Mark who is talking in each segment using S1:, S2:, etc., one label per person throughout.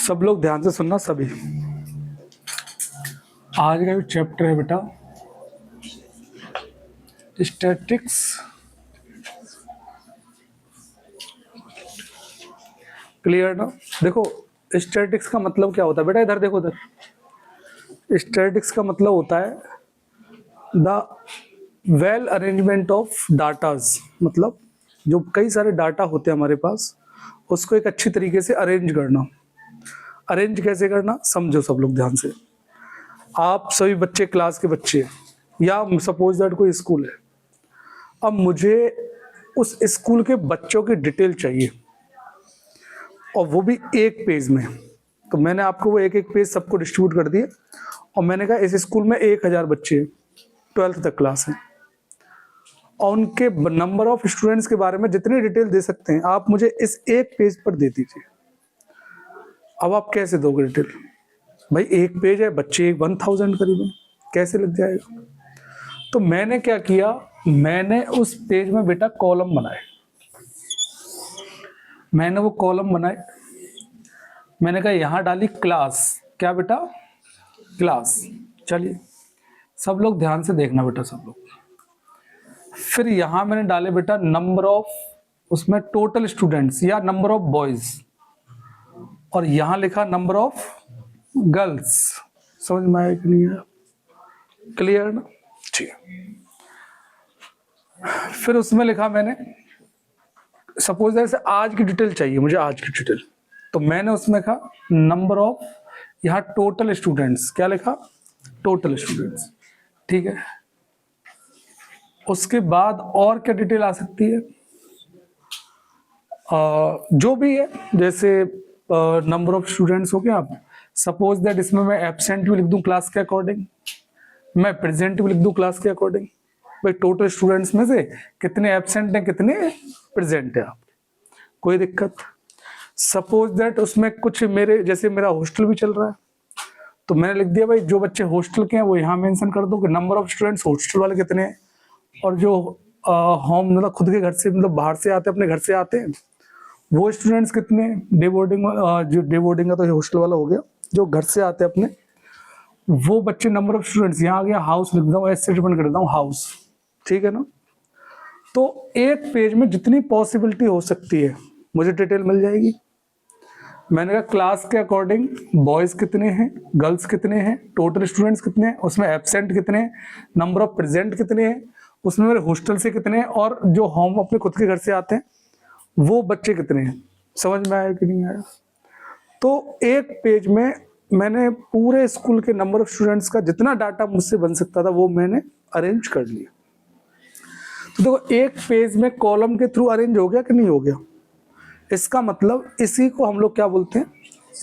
S1: सब लोग ध्यान से सुनना सभी। आज का जो चैप्टर है बेटा स्टैटिक्स, क्लियर ना? देखो स्टैटिक्स का मतलब क्या होता है बेटा, इधर देखो, इधर स्टैटिक्स का मतलब होता है the well arrangement of datas, मतलब जो कई सारे डाटा होते हैं हमारे पास उसको एक अच्छी तरीके से अरेंज करना। अरेंज कैसे करना समझो सब लोग ध्यान से। आप सभी बच्चे क्लास के बच्चे या सपोज दैट कोई स्कूल है, अब मुझे उस स्कूल के बच्चों की डिटेल चाहिए और वो भी एक पेज में। तो मैंने आपको वो एक एक पेज सबको डिस्ट्रीब्यूट कर दिए और मैंने कहा इस स्कूल में 1000 बच्चे हैं, 12th तक क्लास है और उनके नंबर ऑफ स्टूडेंट्स के बारे में जितनी डिटेल दे सकते हैं आप मुझे इस एक पेज पर दे दीजिए। अब आप कैसे दोगे डिटेल? भाई एक पेज है, बच्चे 1000 करीबन, कैसे लग जाएगा? तो मैंने क्या किया, मैंने उस पेज में बेटा कॉलम बनाए। मैंने वो कॉलम बनाए, मैंने कहा यहां डाली क्लास, क्या बेटा? क्लास। चलिए सब लोग ध्यान से देखना बेटा सब लोग। फिर यहां मैंने डाले बेटा नंबर ऑफ, उसमें टोटल स्टूडेंट्स या नंबर ऑफ बॉयज, और यहां लिखा नंबर ऑफ गर्ल्स। समझ में आया कि नहीं आया? क्लियर ना? ठीक है। फिर उसमें लिखा मैंने, सपोज जैसे आज की डिटेल चाहिए मुझे, आज की डिटेल, तो मैंने उसमें कहा नंबर ऑफ, यहाँ टोटल स्टूडेंट्स, क्या लिखा? Total students. ठीक है। उसके बाद और क्या डिटेल आ सकती है? जो भी है, जैसे नंबर ऑफ स्टूडेंट्स हो गया। आप सपोज दैट इसमें मैं एब्सेंट भी लिख दूं क्लास के अकॉर्डिंग, मैं प्रेजेंट भी लिख दूं क्लास के अकॉर्डिंग। भाई टोटल स्टूडेंट्स में से कितने एब्सेंट हैं कितने प्रेजेंट है आप, कोई दिक्कत? सपोज दैट उसमें कुछ मेरे, जैसे मेरा हॉस्टल भी चल रहा है तो मैंने लिख दिया भाई जो बच्चे हॉस्टल के हैं वो यहाँ मेंशन कर दो कि नंबर ऑफ स्टूडेंट्स हॉस्टल वाले कितने हैं, और जो होम मतलब खुद के घर से, मतलब बाहर से आते हैं, अपने घर से आते हैं, वो स्टूडेंट्स कितने हैं। डे बोर्डिंग, जो डे बोर्डिंग का तो हॉस्टल वाला हो गया, जो घर से आते हैं अपने वो बच्चे, नंबर ऑफ स्टूडेंट्स। यहाँ आ गया हाउस, लिख देता हूँ ऐसे डिपेंड कर देता हूँ हाउस। ठीक है ना? तो एक पेज में जितनी पॉसिबिलिटी हो सकती है मुझे डिटेल मिल जाएगी। मैंने कहा क्लास के अकॉर्डिंग बॉयज कितने हैं, गर्ल्स कितने हैं, टोटल स्टूडेंट्स कितने हैं, उसमें एब्सेंट कितने हैं, नंबर ऑफ प्रेजेंट कितने हैं, उसमें मेरे हॉस्टल से कितने हैं, और जो होम अपने खुद के घर से आते हैं वो बच्चे कितने हैं। समझ में आया कि नहीं आया? तो एक पेज में मैंने पूरे स्कूल के नंबर ऑफ स्टूडेंट्स का जितना डाटा मुझसे बन सकता था वो मैंने अरेंज कर लिया। तो देखो एक पेज में कॉलम के थ्रू अरेंज हो गया कि नहीं हो गया? इसका मतलब इसी को हम लोग क्या बोलते हैं,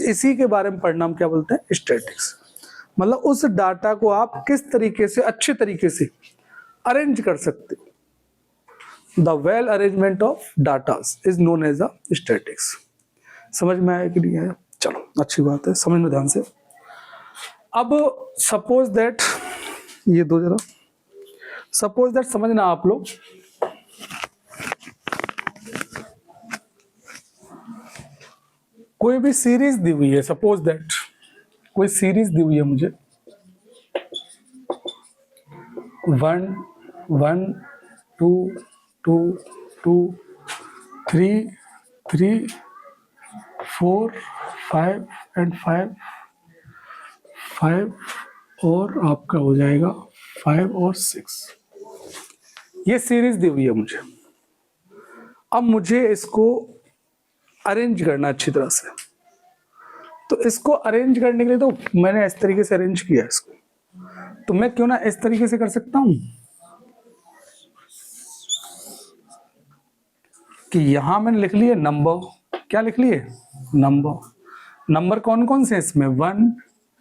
S1: इसी के बारे में पढ़ना हम क्या बोलते हैं, स्टैटिक्स। मतलब उस डाटा को आप किस तरीके से अच्छे तरीके से अरेंज कर सकते हो। The well arrangement of data is known as a statics. समझ में आया कि नहीं आया? चलो अच्छी बात है, समझ में ध्यान से। अब सपोज दैट, ये दो जरा, सपोज दैट समझना आप लोग, कोई भी सीरीज दी हुई है, सपोज दैट कोई सीरीज दी हुई है मुझे 1 1 2 2 2 3 3 4 5 एंड 5 5 और आपका हो जाएगा 5 और 6। ये सीरीज दी हुई है मुझे। अब मुझे इसको अरेंज करना अच्छी तरह से। तो इसको अरेंज करने के लिए तो मैंने इस तरीके से अरेंज किया इसको, तो मैं क्यों ना इस तरीके से कर सकता हूं कि यहां मैंने लिख लिए नंबर, क्या लिख लिए? नंबर। नंबर कौन कौन से इसमें? 1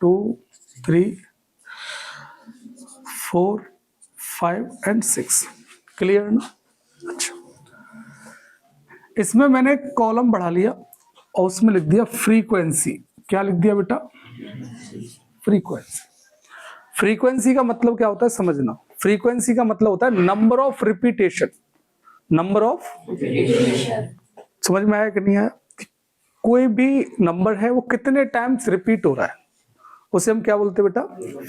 S1: 2 3 4 5 एंड 6। क्लियर ना? अच्छा, इसमें मैंने कॉलम बढ़ा लिया और उसमें लिख दिया फ्रीक्वेंसी। क्या लिख दिया बेटा? फ्रीक्वेंसी। फ्रीक्वेंसी का मतलब क्या होता है समझना। फ्रीक्वेंसी का मतलब होता है number of repetition. Number of, समझ में आया कि नहीं आया? कोई भी नंबर है वो कितने टाइम्स रिपीट हो रहा है उसे हम क्या बोलते हैं बेटा,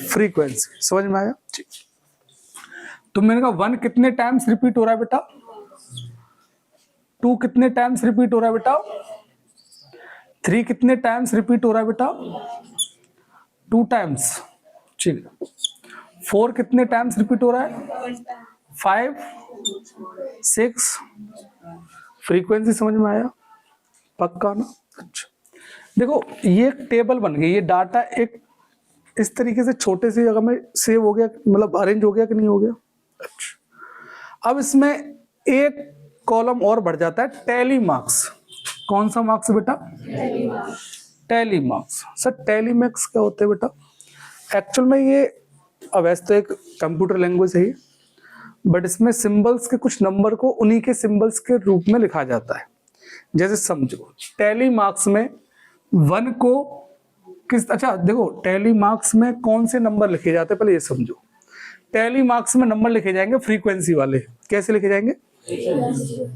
S1: फ्रीक्वेंसी। समझ में आया? ठीक। तो मैंने कहा 1 कितने टाइम्स रिपीट हो रहा है बेटा, 2 कितने टाइम्स रिपीट हो रहा है बेटा, 3 कितने टाइम्स रिपीट हो रहा है बेटा, 2 टाइम्स। ठीक है। 4 कितने टाइम्स रिपीट हो रहा है, 5, 6। फ्रीक्वेंसी समझ में आया? पक्का ना? अच्छा, देखो ये एक टेबल बन गई, ये डाटा एक इस तरीके से छोटे से जगह में सेव हो गया, मतलब अरेंज हो गया कि नहीं हो गया? अच्छा, अब इसमें एक कॉलम और बढ़ जाता है, टैली मार्क्स। कौन सा मार्क्स बेटा? Tally marks. Sir tally marks क्या होते हैं बेटा? एक्चुअल में ये वैसे तो एक कंप्यूटर लैंग्वेज है, बट इसमें सिंबल्स के कुछ नंबर को उन्हीं के सिंबल्स के रूप में लिखा जाता है। जैसे समझो टैली मार्क्स में 1 को किस, अच्छा देखो टैली मार्क्स में कौन से नंबर लिखे जाते हैं पहले ये समझो। टैली मार्क्स में नंबर लिखे जाएंगे फ्रीक्वेंसी वाले। कैसे लिखे जाएंगे?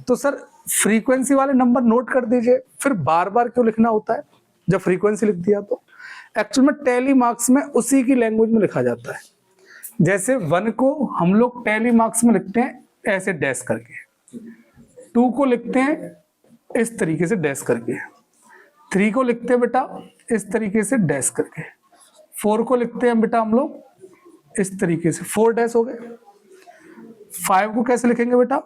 S1: तो सर फ्रीक्वेंसी वाले नंबर नोट कर दीजिए, फिर बार बार क्यों लिखना होता है जब फ्रीक्वेंसी लिख दिया तो? एक्चुअल में टैली मार्क्स में उसी की लैंग्वेज में लिखा जाता है। जैसे 1 को हम लोग टैली मार्क्स में लिखते हैं ऐसे डैश करके, 2 को लिखते हैं इस तरीके से डैश करके, 3 को लिखते हैं बेटा इस तरीके से डैश करके, 4 को लिखते हैं बेटा हम लोग इस तरीके से, 4 डैश हो गए। 5 को कैसे लिखेंगे बेटा,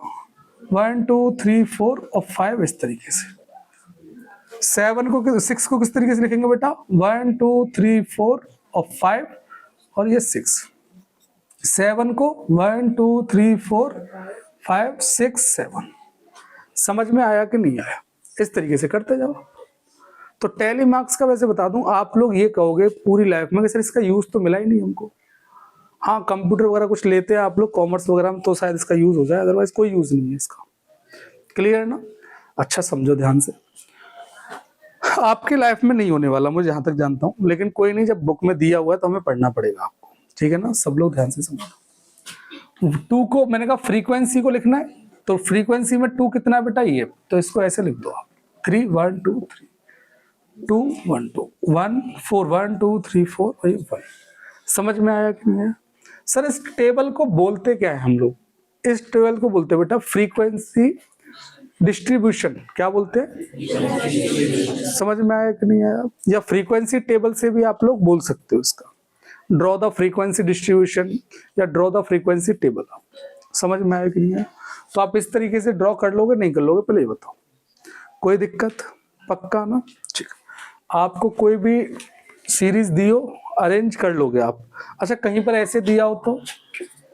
S1: 1 2 3 4 और 5 इस तरीके से। 6 को किस तरीके से लिखेंगे बेटा, 1 2 3 4 और 5 और ये 6। 7 को 1 2 3 4 5 6 7। समझ में आया कि नहीं आया? इस तरीके से करते जाओ। तो टैली मार्क्स का वैसे बता दूं, आप लोग ये कहोगे पूरी लाइफ में कि सर इसका यूज तो मिला ही नहीं हमको। हाँ कंप्यूटर वगैरह कुछ लेते हैं आप लोग कॉमर्स वगैरह में तो शायद इसका यूज हो जाए, अदरवाइज कोई यूज नहीं है इसका। क्लियर ना? अच्छा समझो ध्यान से, आपकी लाइफ में नहीं होने वाला मुझे जहां तक जानता हूं, लेकिन कोई नहीं, जब बुक में दिया हुआ है तो हमें पढ़ना पड़ेगा आपको। ठीक है ना? सब लोग ध्यान से समझो। 2 को मैंने कहा फ्रीक्वेंसी को लिखना है, तो फ्रीक्वेंसी में 2 कितना है बेटा, ये तो इसको ऐसे लिख दो आप 3 1 2 3 2 1 2 1 4 1 2 3 4 5। समझ में आया कि नहीं आया? सर इस टेबल को बोलते क्या है हम लोग? इस टेबल को बोलते हैं बेटा फ्रीक्वेंसी डिस्ट्रीब्यूशन। क्या बोलते हैं? समझ में आया कि नहीं आया? या फ्रीक्वेंसी टेबल से भी आप लोग बोल सकते हो इसका, ड्रॉ द फ्रीक्वेंसी डिस्ट्रीब्यूशन या ड्रॉ द फ्रीक्वेंसी टेबल। समझ में आया कि नहीं आया? तो आप इस तरीके से ड्रॉ कर लोगे नहीं कर लोगे पहले ये बताओ, कोई दिक्कत? पक्का ना? ठीक। आपको कोई भी सीरीज दियो अरेंज कर लोगे आप। अच्छा कहीं पर ऐसे दिया हो तो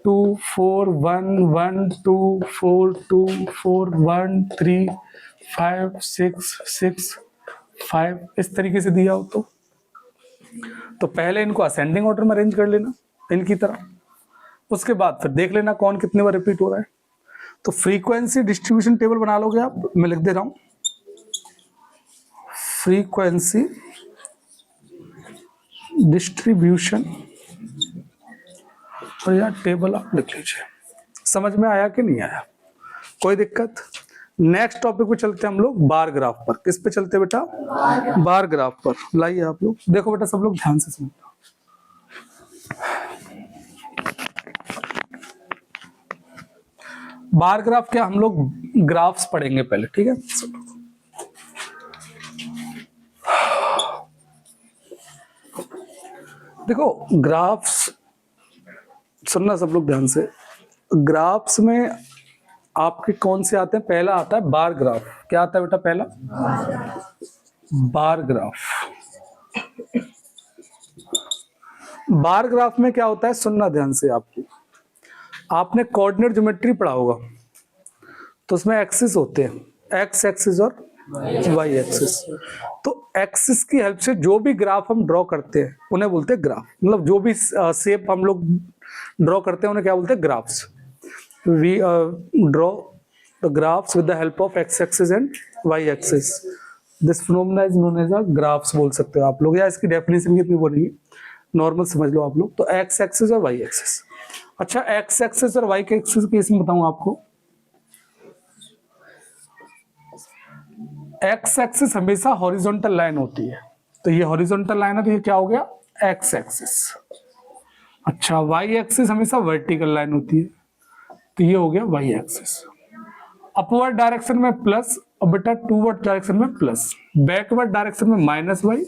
S1: 2 4 1 1 2 4 2 4 1 3 5 6 6 5 इस तरीके से दिया हो तो पहले इनको असेंडिंग ऑर्डर में अरेंज कर लेना इनकी तरह, उसके बाद फिर देख लेना कौन कितने बार रिपीट हो रहा है। तो फ्रीक्वेंसी डिस्ट्रीब्यूशन टेबल बना लोगे आप, मैं लिख दे रहा हूं फ्रीक्वेंसी डिस्ट्रीब्यूशन और यार टेबल आप लिख लीजिए। समझ में आया कि नहीं आया? कोई दिक्कत? नेक्स्ट टॉपिक पे चलते हैं हम लोग बार ग्राफ पर। किस पे चलते हैं बेटा? बार ग्राफ पर। लाइए आप लोग, देखो बेटा सब लोग ध्यान से सुनो। बार ग्राफ क्या, हम लोग ग्राफ्स पढ़ेंगे पहले, ठीक है? देखो ग्राफ्स सुनना सब लोग ध्यान से। ग्राफ्स में आपके कौन से आते हैं? पहला आता है बार ग्राफ। क्या आता है बेटा पहला? Bar graph. बार ग्राफ में क्या होता है सुनना ध्यान से। आपने कोऑर्डिनेट ज्योमेट्री पढ़ा होगा, तो उसमें एक्सिस होते हैं, एक्स एक्सिस और वाई एक्सिस। तो एक्सिस की हेल्प से जो भी ग्राफ हम ड्रॉ करते हैं उन्हें बोलते हैं ग्राफ। मतलब जो भी शेप हम लोग ड्रॉ करते हैं उन्हें क्या बोलते हैं? Graphs. We draw the graphs with the help of X axis and Y axis. This phenomena is known as a graphs बोल सकते हो आप लोग, या इसकी डेफिनेशन कितनी बोलेंगे नॉर्मल समझ लो आप लोग। तो एक्स एक्सिस और वाई एक्सिस। अच्छा एक्स एक्सिस और वाई के एक्सिस केस में बताऊं आपको, एक्स एक्सिस हमेशा हॉरिजॉन्टल लाइन होती है, तो ये हॉरिजॉन्टल लाइन है, तो ये क्या हो गया एक्स एक्सिस। अच्छा, वाई एक्सिस हमेशा वर्टिकल लाइन होती है, तो ये हो गया वाई एक्सिस। अपवर्ड डायरेक्शन में प्लस और बेटा टूवर्ड डायरेक्शन में प्लस, बैकवर्ड डायरेक्शन में माइनस वाई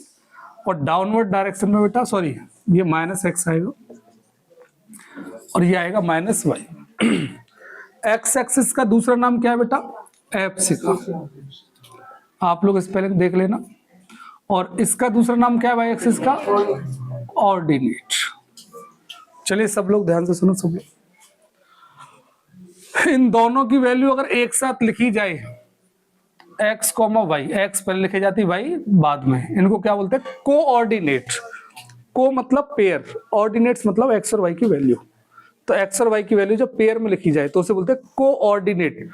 S1: और डाउनवर्ड डायरेक्शन में बेटा सॉरी ये माइनस एक्स आएगा और ये आएगा माइनस वाई। एक्स एक्सिस का दूसरा नाम क्या है बेटा एब्सिका, आप लोग स्पेलिंग देख लेना। और इसका दूसरा नाम क्या है वाई एक्सिस का ऑर्डिनेट। चलिए सब लोग ध्यान से सुनो सब लोग, इन दोनों की वैल्यू अगर एक साथ लिखी जाए x, वाई, एक्स पहले लिखी जाती वाई बाद में, इनको क्या बोलते हैं कोऑर्डिनेट। को मतलब पेयर, ऑर्डिनेट्स मतलब एक्स और वाई की वैल्यू, तो एक्स और वाई की वैल्यू जब पेयर में लिखी जाए तो उसे बोलते हैं कोऑर्डिनेट।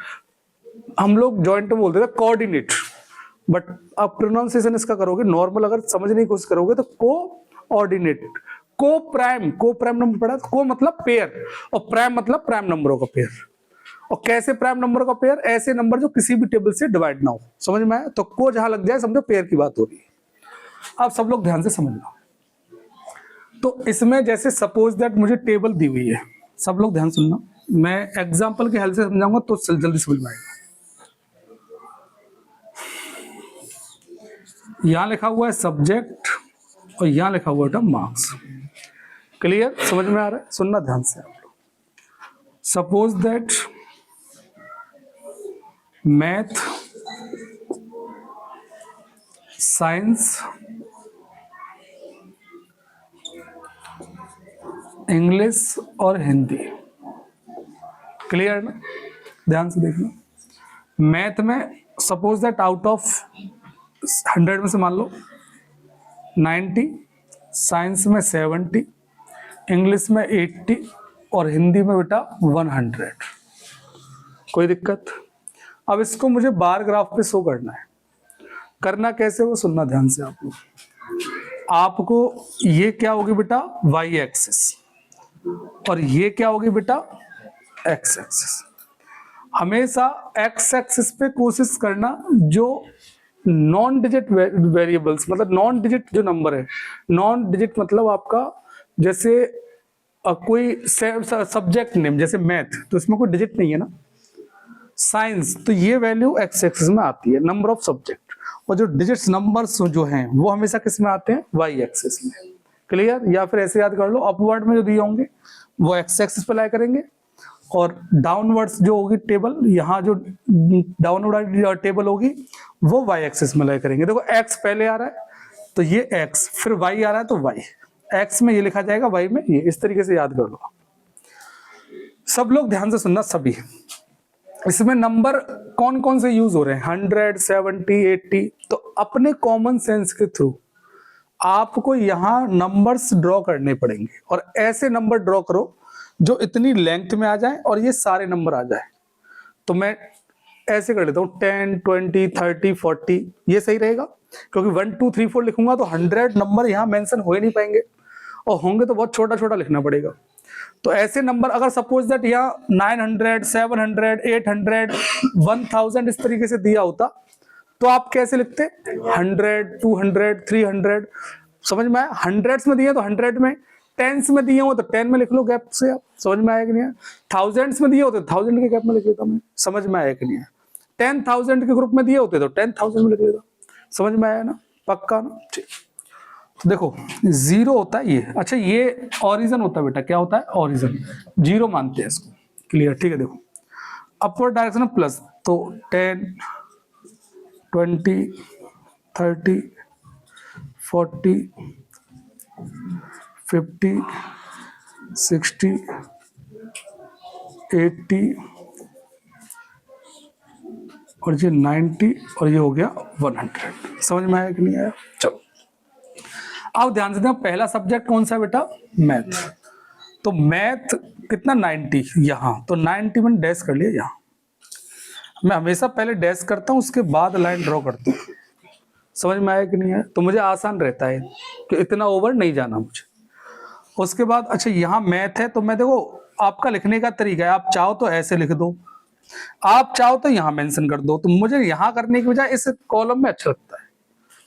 S1: हम लोग जॉइंट में बोलते थे कोऑर्डिनेट, बट आप प्रोनाउंसिएशन इसका करोगे नॉर्मल, अगर समझने की कोशिश करोगे तो कोऑर्डिनेट। को प्राइम नंबर पढ़ा, को मतलब पेयर और प्राइम मतलब प्राइम नंबरों का पेयर। और कैसे प्राइम नंबर का पेयर, ऐसे नंबर जो किसी भी टेबल से डिवाइड ना हो, समझ में आया? तो को जहां लग जाए समझो पेयर की बात हो रही है। आप सब लोग ध्यान से समझना। तो इसमें जैसे सपोज दैट मुझे टेबल दी हुई है, सब लोग ध्यान सुनना, मैं एग्जांपल के हेल्प से समझाऊंगा तो जल्दी समझ में आएगा। यहां लिखा हुआ है सब्जेक्ट और यहां लिखा हुआ है मार्क्स। क्लियर, समझ में आ रहा है? सुनना ध्यान से आप लोग। Suppose that math, science, English और हिंदी। क्लियर ना? ध्यान से देखना। मैथ में सपोज दैट आउट ऑफ 100 में से मान लो 90, साइंस में 70, इंग्लिश में 80 और हिंदी में बेटा 100। कोई दिक्कत? अब इसको मुझे बार ग्राफ पे शो करना है। करना कैसे वो सुनना ध्यान से आप लोग। आपको ये क्या होगी बेटा वाई एक्सिस और ये क्या होगी बेटा एक्स एक्सिस। हमेशा एक्स एक्सिस पे कोशिश करना जो नॉन डिजिट वेरिएबल्स, मतलब नॉन डिजिट जो नंबर है, नॉन डिजिट मतलब आपका जैसे कोई सब्जेक्ट नेम जैसे मैथ, तो इसमें कोई डिजिट नहीं है ना। साइंस तो ये वैल्यू एक्स एक्सिस में आती है, नंबर ऑफ सब्जेक्ट, और जो डिजिट्स नंबर्स जो हैं वो हमेशा किस में आते हैं वाई एक्सिस में। क्लियर? या फिर ऐसे याद कर लो, अपवर्ड में जो दिए होंगे वो एक्स एक्सिस पे लाई करेंगे और डाउनवर्ड्स जो होगी टेबल, यहाँ जो डाउनवर्ड टेबल होगी वो वाई एक्सिस में लाई करेंगे। देखो एक्स पहले आ रहा है तो ये एक्स, फिर वाई आ रहा है तो वाई, एक्स में ये लिखा जाएगा वाई में ये, इस तरीके से याद कर लो। सब लोग ध्यान से सुनना सभी। इसमें नंबर कौन कौन से यूज हो रहे हैं 100, 70, 80, तो अपने कॉमन सेंस के थ्रू आपको यहां नंबर्स ड्रॉ करने पड़ेंगे और ऐसे नंबर ड्रॉ करो जो इतनी लेंथ में आ जाए और ये सारे नंबर आ जाए। तो मैं ऐसे कर लेता हूं 10, 20, 30, 40, ये सही रहेगा क्योंकि 1, 2, 3, 4 लिखूंगा तो 100 नंबर यहां मेंशन हो ही नहीं पाएंगे और होंगे तो बहुत छोटा छोटा लिखना पड़ेगा। तो ऐसे नंबर अगर सपोज दैट यहाँ 900, 700, 800, 1000 इस तरीके से दिया होता तो आप कैसे लिखते 100, 200, 300, समझ में आया? हंड्रेड्स में दिए तो 100 में, टेंस में दिए हो तो 10 में लिख लो गैप से। आप समझ में आया कि नहीं? थाउजेंड्स में दिए होते 1000 के गैप में लिख लेता मैं। समझ में आया कि नहीं? 10,000 के ग्रुप में दिए होते तो 10,000 में लिख लेता। समझ में आया ना? पक्का ना? ठीक। तो देखो 0 होता है ये, अच्छा ये ओरिजिन होता है बेटा, क्या होता है ओरिजिन, 0 मानते हैं इसको। क्लियर? ठीक है। देखो अपवर्ड डायरेक्शन में प्लस, तो 10, 20, 30, 40, 50, 60, 80 और ये 90 और ये हो गया 100। समझ में आया कि नहीं आया? चलो अब ध्यान से देखो, पहला सब्जेक्ट कौन सा है बेटा मैथ, तो मैथ कितना 90 यहाँ, तो 90 मैंने डैश कर लिया यहाँ। मैं हमेशा पहले डैश करता हूँ उसके बाद लाइन ड्रॉ करता हूँ। समझ में आया कि नहीं आया? तो मुझे आसान रहता है कि इतना ओवर नहीं जाना मुझे। उसके बाद अच्छा यहाँ मैथ है तो मैं देखो आपका लिखने का तरीका है, आप चाहो तो ऐसे लिख दो, आप चाहो तो यहाँ मेंशन कर दो, तो मुझे यहाँ करने की बजाय इस कॉलम में अच्छा लगता है।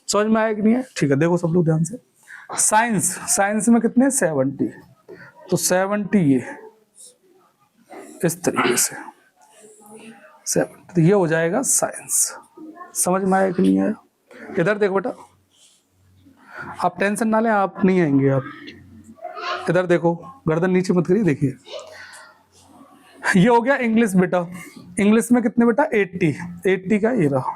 S1: समझ में आया कि नहीं है? ठीक है, देखो सब लोग ध्यान से। साइंस में कितने 70, तो 70 ये इस तरीके से 70, तो ये हो जाएगा साइंस। समझ में आया कि नहीं आया? इधर देखो बेटा, आप टेंशन ना लें, आप नहीं आएंगे आप। इधर देखो, गर्दन नीचे मत करिए, देखिए ये हो गया इंग्लिश बेटा। इंग्लिश में कितने बेटा 80 का ये रहा।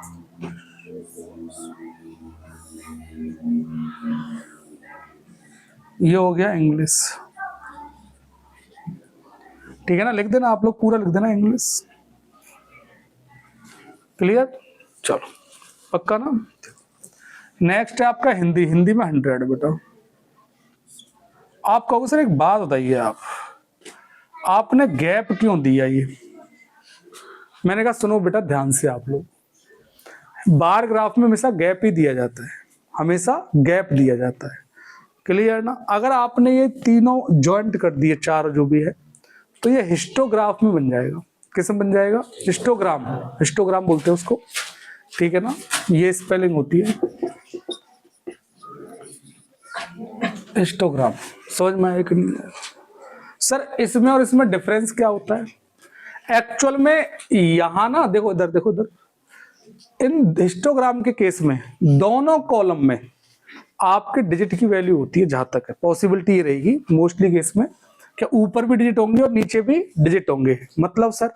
S1: ये हो गया इंग्लिश, ठीक है ना? लिख देना आप लोग, पूरा लिख देना इंग्लिश। क्लियर? चलो पक्का ना? नेक्स्ट है आपका हिंदी। हिंदी में 100 बेटा। आप कहोगे सर एक बात बताइए, आपने गैप क्यों दिया? ये मैंने कहा सुनो बेटा ध्यान से आप लोग, बार ग्राफ में हमेशा गैप ही दिया जाता है, हमेशा गैप दिया जाता है। क्लियर ना? अगर आपने ये तीनों ज्वाइंट कर दिए, चार जो भी है, तो ये हिस्टोग्राफ में बन जाएगा। किस में बन जाएगा? हिस्टोग्राम। हिस्टोग्राम बोलते हैं उसको, ठीक है ना? ये स्पेलिंग होती है हिस्टोग्राम। समझ में आया कि नहीं? सर इसमें और इसमें डिफरेंस क्या होता है? एक्चुअल में यहां ना देखो, इधर देखो, इधर इन हिस्टोग्राम के केस में दोनों कॉलम में आपके डिजिट की वैल्यू होती है। जहां तक है पॉसिबिलिटी ये रहेगी मोस्टली केस में, क्या ऊपर भी डिजिट होंगे और नीचे भी डिजिट होंगे। मतलब सर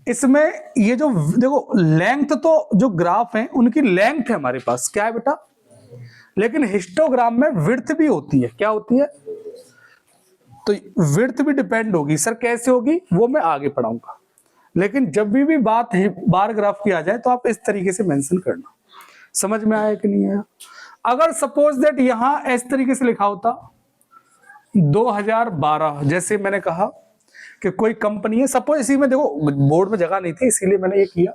S1: इसमें ये जो देखो लेंथ, तो जो ग्राफ है उनकी लेंथ है हमारे पास, क्या है बेटा? लेकिन हिस्टोग्राम में विड्थ भी होती है। क्या होती है? तो विड्थ भी डिपेंड होगी। सर कैसे होगी वो मैं आगे पढ़ाऊंगा, लेकिन जब भी बात बार ग्राफ की आ जाए तो आप इस तरीके से मेंशन करना। समझ में आया कि नहीं आया? अगर सपोज दैट यहां इस तरीके से लिखा होता 2012, जैसे मैंने कहा कि कोई कंपनी है, सपोज इसी में देखो बोर्ड में जगह नहीं थी इसीलिए मैंने ये किया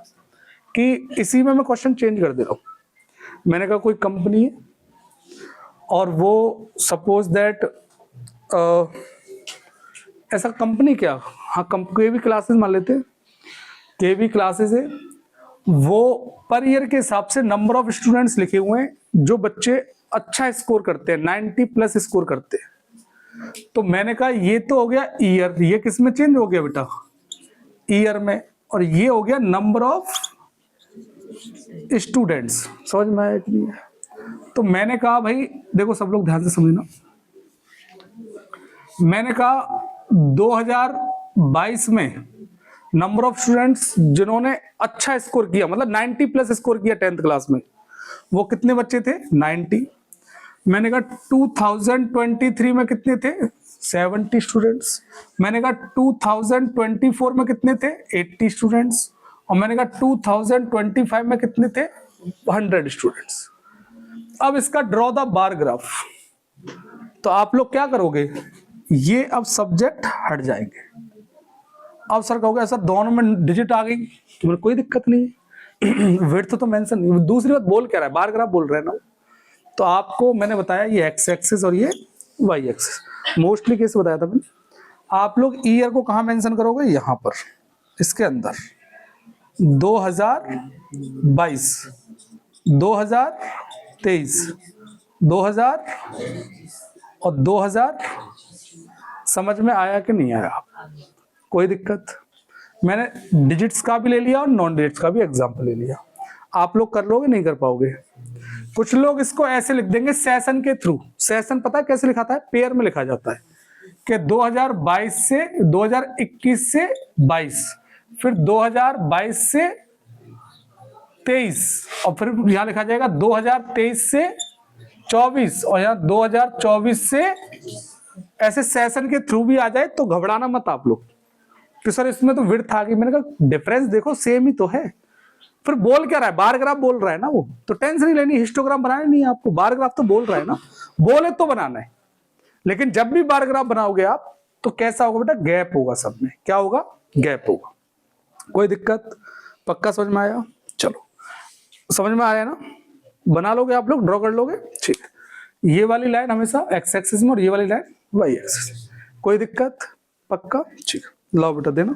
S1: कि इसी में मैं क्वेश्चन चेंज कर दे रहा हूं। मैंने कहा कोई कंपनी है और वो सपोज दैट ऐसा कंपनी क्या, हाँ केवी क्लासेस मान लेते, केवी क्लासेस है, वो पर ईयर के हिसाब से नंबर ऑफ स्टूडेंट्स लिखे हुए हैं जो बच्चे अच्छा स्कोर करते हैं, 90+ स्कोर करते हैं। तो मैंने कहा ये तो हो गया ईयर, ये किस में चेंज हो गया बेटा? ईयर में। और ये हो गया नंबर ऑफ स्टूडेंट्स। समझ में आया कि नहीं? तो मैंने कहा भाई देखो सब लोग ध्यान से समझना, मैंने कहा 2022 में नंबर ऑफ स्टूडेंट्स जिन्होंने अच्छा स्कोर किया, मतलब 90+ स्कोर किया 10th क्लास में, वो कितने बच्चे थे? 90। मैंने कहा 2023 में कितने थे? 70 स्टूडेंट्स। मैंने कहा 2024 में कितने थे? 80 स्टूडेंट्स। और मैंने कहा 2025 में कितने थे? 100 स्टूडेंट्स। अब इसका ड्रॉ द बार ग्राफ। तो आप लोग क्या करोगे? ये अब सब्जेक्ट हट जाएंगे। अब सर कहोगे सर दोनों में डिजिट आ गई तो कोई दिक्कत नहीं, विड्थ तो मेंशन नहीं। दूसरी बात बोल क्या रहा है? बार ग्राफ बोल रहे हैं ना। तो आपको मैंने बताया ये एक्स एक्सिस और ये वाई एक्सिस, मोस्टली कैसे बताया था मैंने। आप लोग ईयर को कहां मेंशन करोगे? यहां पर इसके अंदर 2022, 2023, 2000 और 2000। समझ में आया कि नहीं आया? कोई दिक्कत? मैंने डिजिट्स का भी ले लिया और नॉन डिजिट्स का भी एग्जांपल ले लिया। आप लोग कर लोगे? नहीं कर पाओगे। कुछ लोग इसको ऐसे लिख देंगे सेशन के थ्रू। सेशन पता है कैसे लिखाता है? पेयर में लिखा जाता है कि 2022 से 2021 से 22, फिर 2022 से 23, और फिर यहां लिखा जाएगा 2023 से 24, और यहां 2024 से। ऐसे सेशन के थ्रू भी आ जाए तो घबराना मत आप लोग कि सर इसमें तो विड्थ आ गई। मैंने कहा डिफरेंस देखो सेम ही तो है। फिर बोल क्या रहा है? बार ग्राफ बोल रहा है ना वो, तो टेंशन नहीं लेनी, हिस्टोग्राम बनाना नहीं है आपको, बार ग्राफ तो बोल रहा है ना, बोले तो बनाना है। लेकिन जब भी बार ग्राफ बनाओगे आप तो कैसा होगा बेटा? गैप होगा सब में। क्या होगा? गैप होगा। कोई दिक्कत? पक्का समझ में आया? चलो समझ में आया ना? बना लोगे आप लोग, ड्रॉ कर लोगे? ठीक है। ये वाली लाइन हमेशा एक्स एक्सिस में और ये वाली लाइन वाई एक्सिस। कोई दिक्कत? पक्का? ठीक है, लाओ बेटा देना।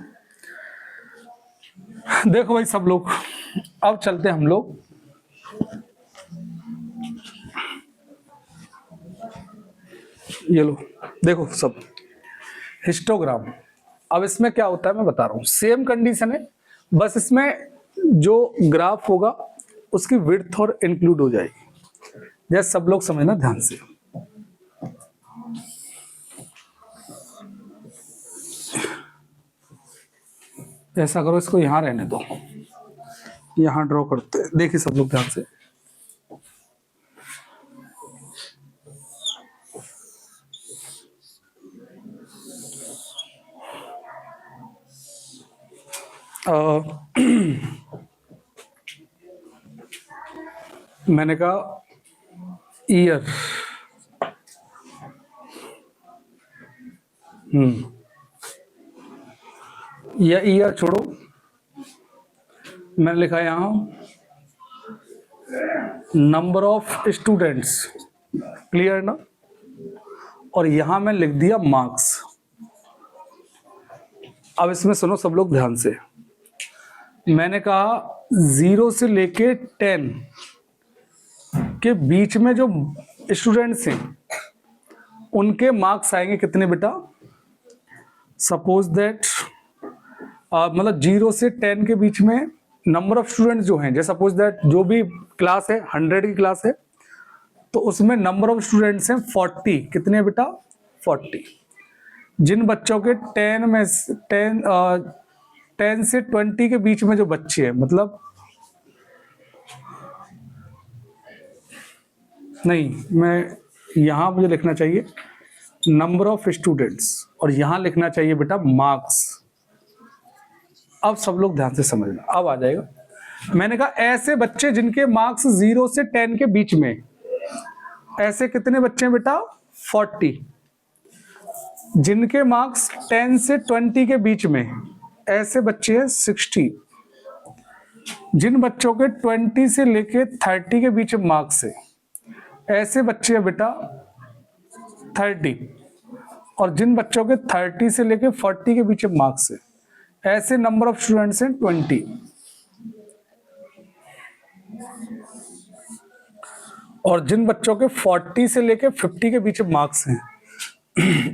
S1: देखो भाई सब लोग, अब चलते हैं हम लोग ये लो, देखो सब हिस्टोग्राम। अब इसमें क्या होता है मैं बता रहा हूँ, सेम कंडीशन है, बस इसमें जो ग्राफ होगा उसकी विड्थ और इंक्लूड हो जाएगी। जैसे सब लोग समझना ध्यान से। ऐसा करो, इसको यहां रहने दो, यहां ड्रॉ करते हैं। देखिए सब लोग ध्यान से, मैंने कहा ईयर, या ईयर छोड़ो, मैंने लिखा यहां नंबर ऑफ स्टूडेंट्स, क्लियर ना, और यहां मैं लिख दिया मार्क्स। अब इसमें सुनो सब लोग ध्यान से, मैंने कहा 0 से लेके 10 के बीच में जो स्टूडेंट्स हैं उनके मार्क्स आएंगे कितने बेटा। सपोज दैट मतलब 0 से 10 के बीच में नंबर ऑफ स्टूडेंट्स जो हैं, जैसे सपोज दैट जो भी क्लास है 100 की क्लास है, तो उसमें नंबर ऑफ स्टूडेंट्स हैं 40। कितने बेटा 40। जिन बच्चों के 10 से 20 के बीच में जो बच्चे हैं, मतलब नहीं, मैं यहां मुझे लिखना चाहिए नंबर ऑफ स्टूडेंट्स और यहां लिखना चाहिए बेटा मार्क्स। अब सब लोग ध्यान से समझना, अब आ जाएगा। मैंने कहा ऐसे बच्चे जिनके मार्क्स 0 से 10 के बीच में, ऐसे कितने बच्चे हैं बेटा 40। जिनके मार्क्स 10 से 20 के बीच में, ऐसे बच्चे हैं 60। जिन बच्चों के 20 से लेके 30 के बीच में मार्क्स है, ऐसे बच्चे हैं बेटा 30। और जिन बच्चों के 30 से लेके 40 के बीच में मार्क्स है, ऐसे नंबर ऑफ स्टूडेंट्स हैं 20। और जिन बच्चों के 40 से लेके 50 के बीच में मार्क्स हैं,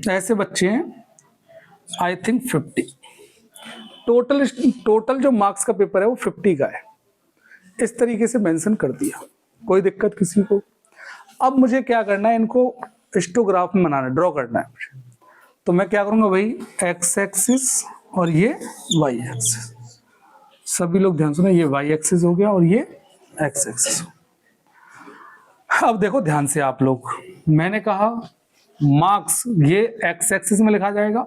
S1: ऐसे बच्चे हैं आई थिंक 50। टोटल जो मार्क्स का पेपर है वो 50 का है। इस तरीके से मेंशन कर दिया, कोई दिक्कत किसी को। अब मुझे क्या करना है, इनको हिस्टोग्राफ में बनाना, ड्रॉ करना है मुझे। तो मैं क्या करूंगा भाई, एक्स एक्सिस और ये वाई एक्सिस। सभी लोग ध्यान सुनो, ये वाई एक्सिस हो गया और ये एक्स एक्सिस। अब देखो ध्यान से आप लोग, मैंने कहा मार्क्स ये एक्स एक्सिस में लिखा जाएगा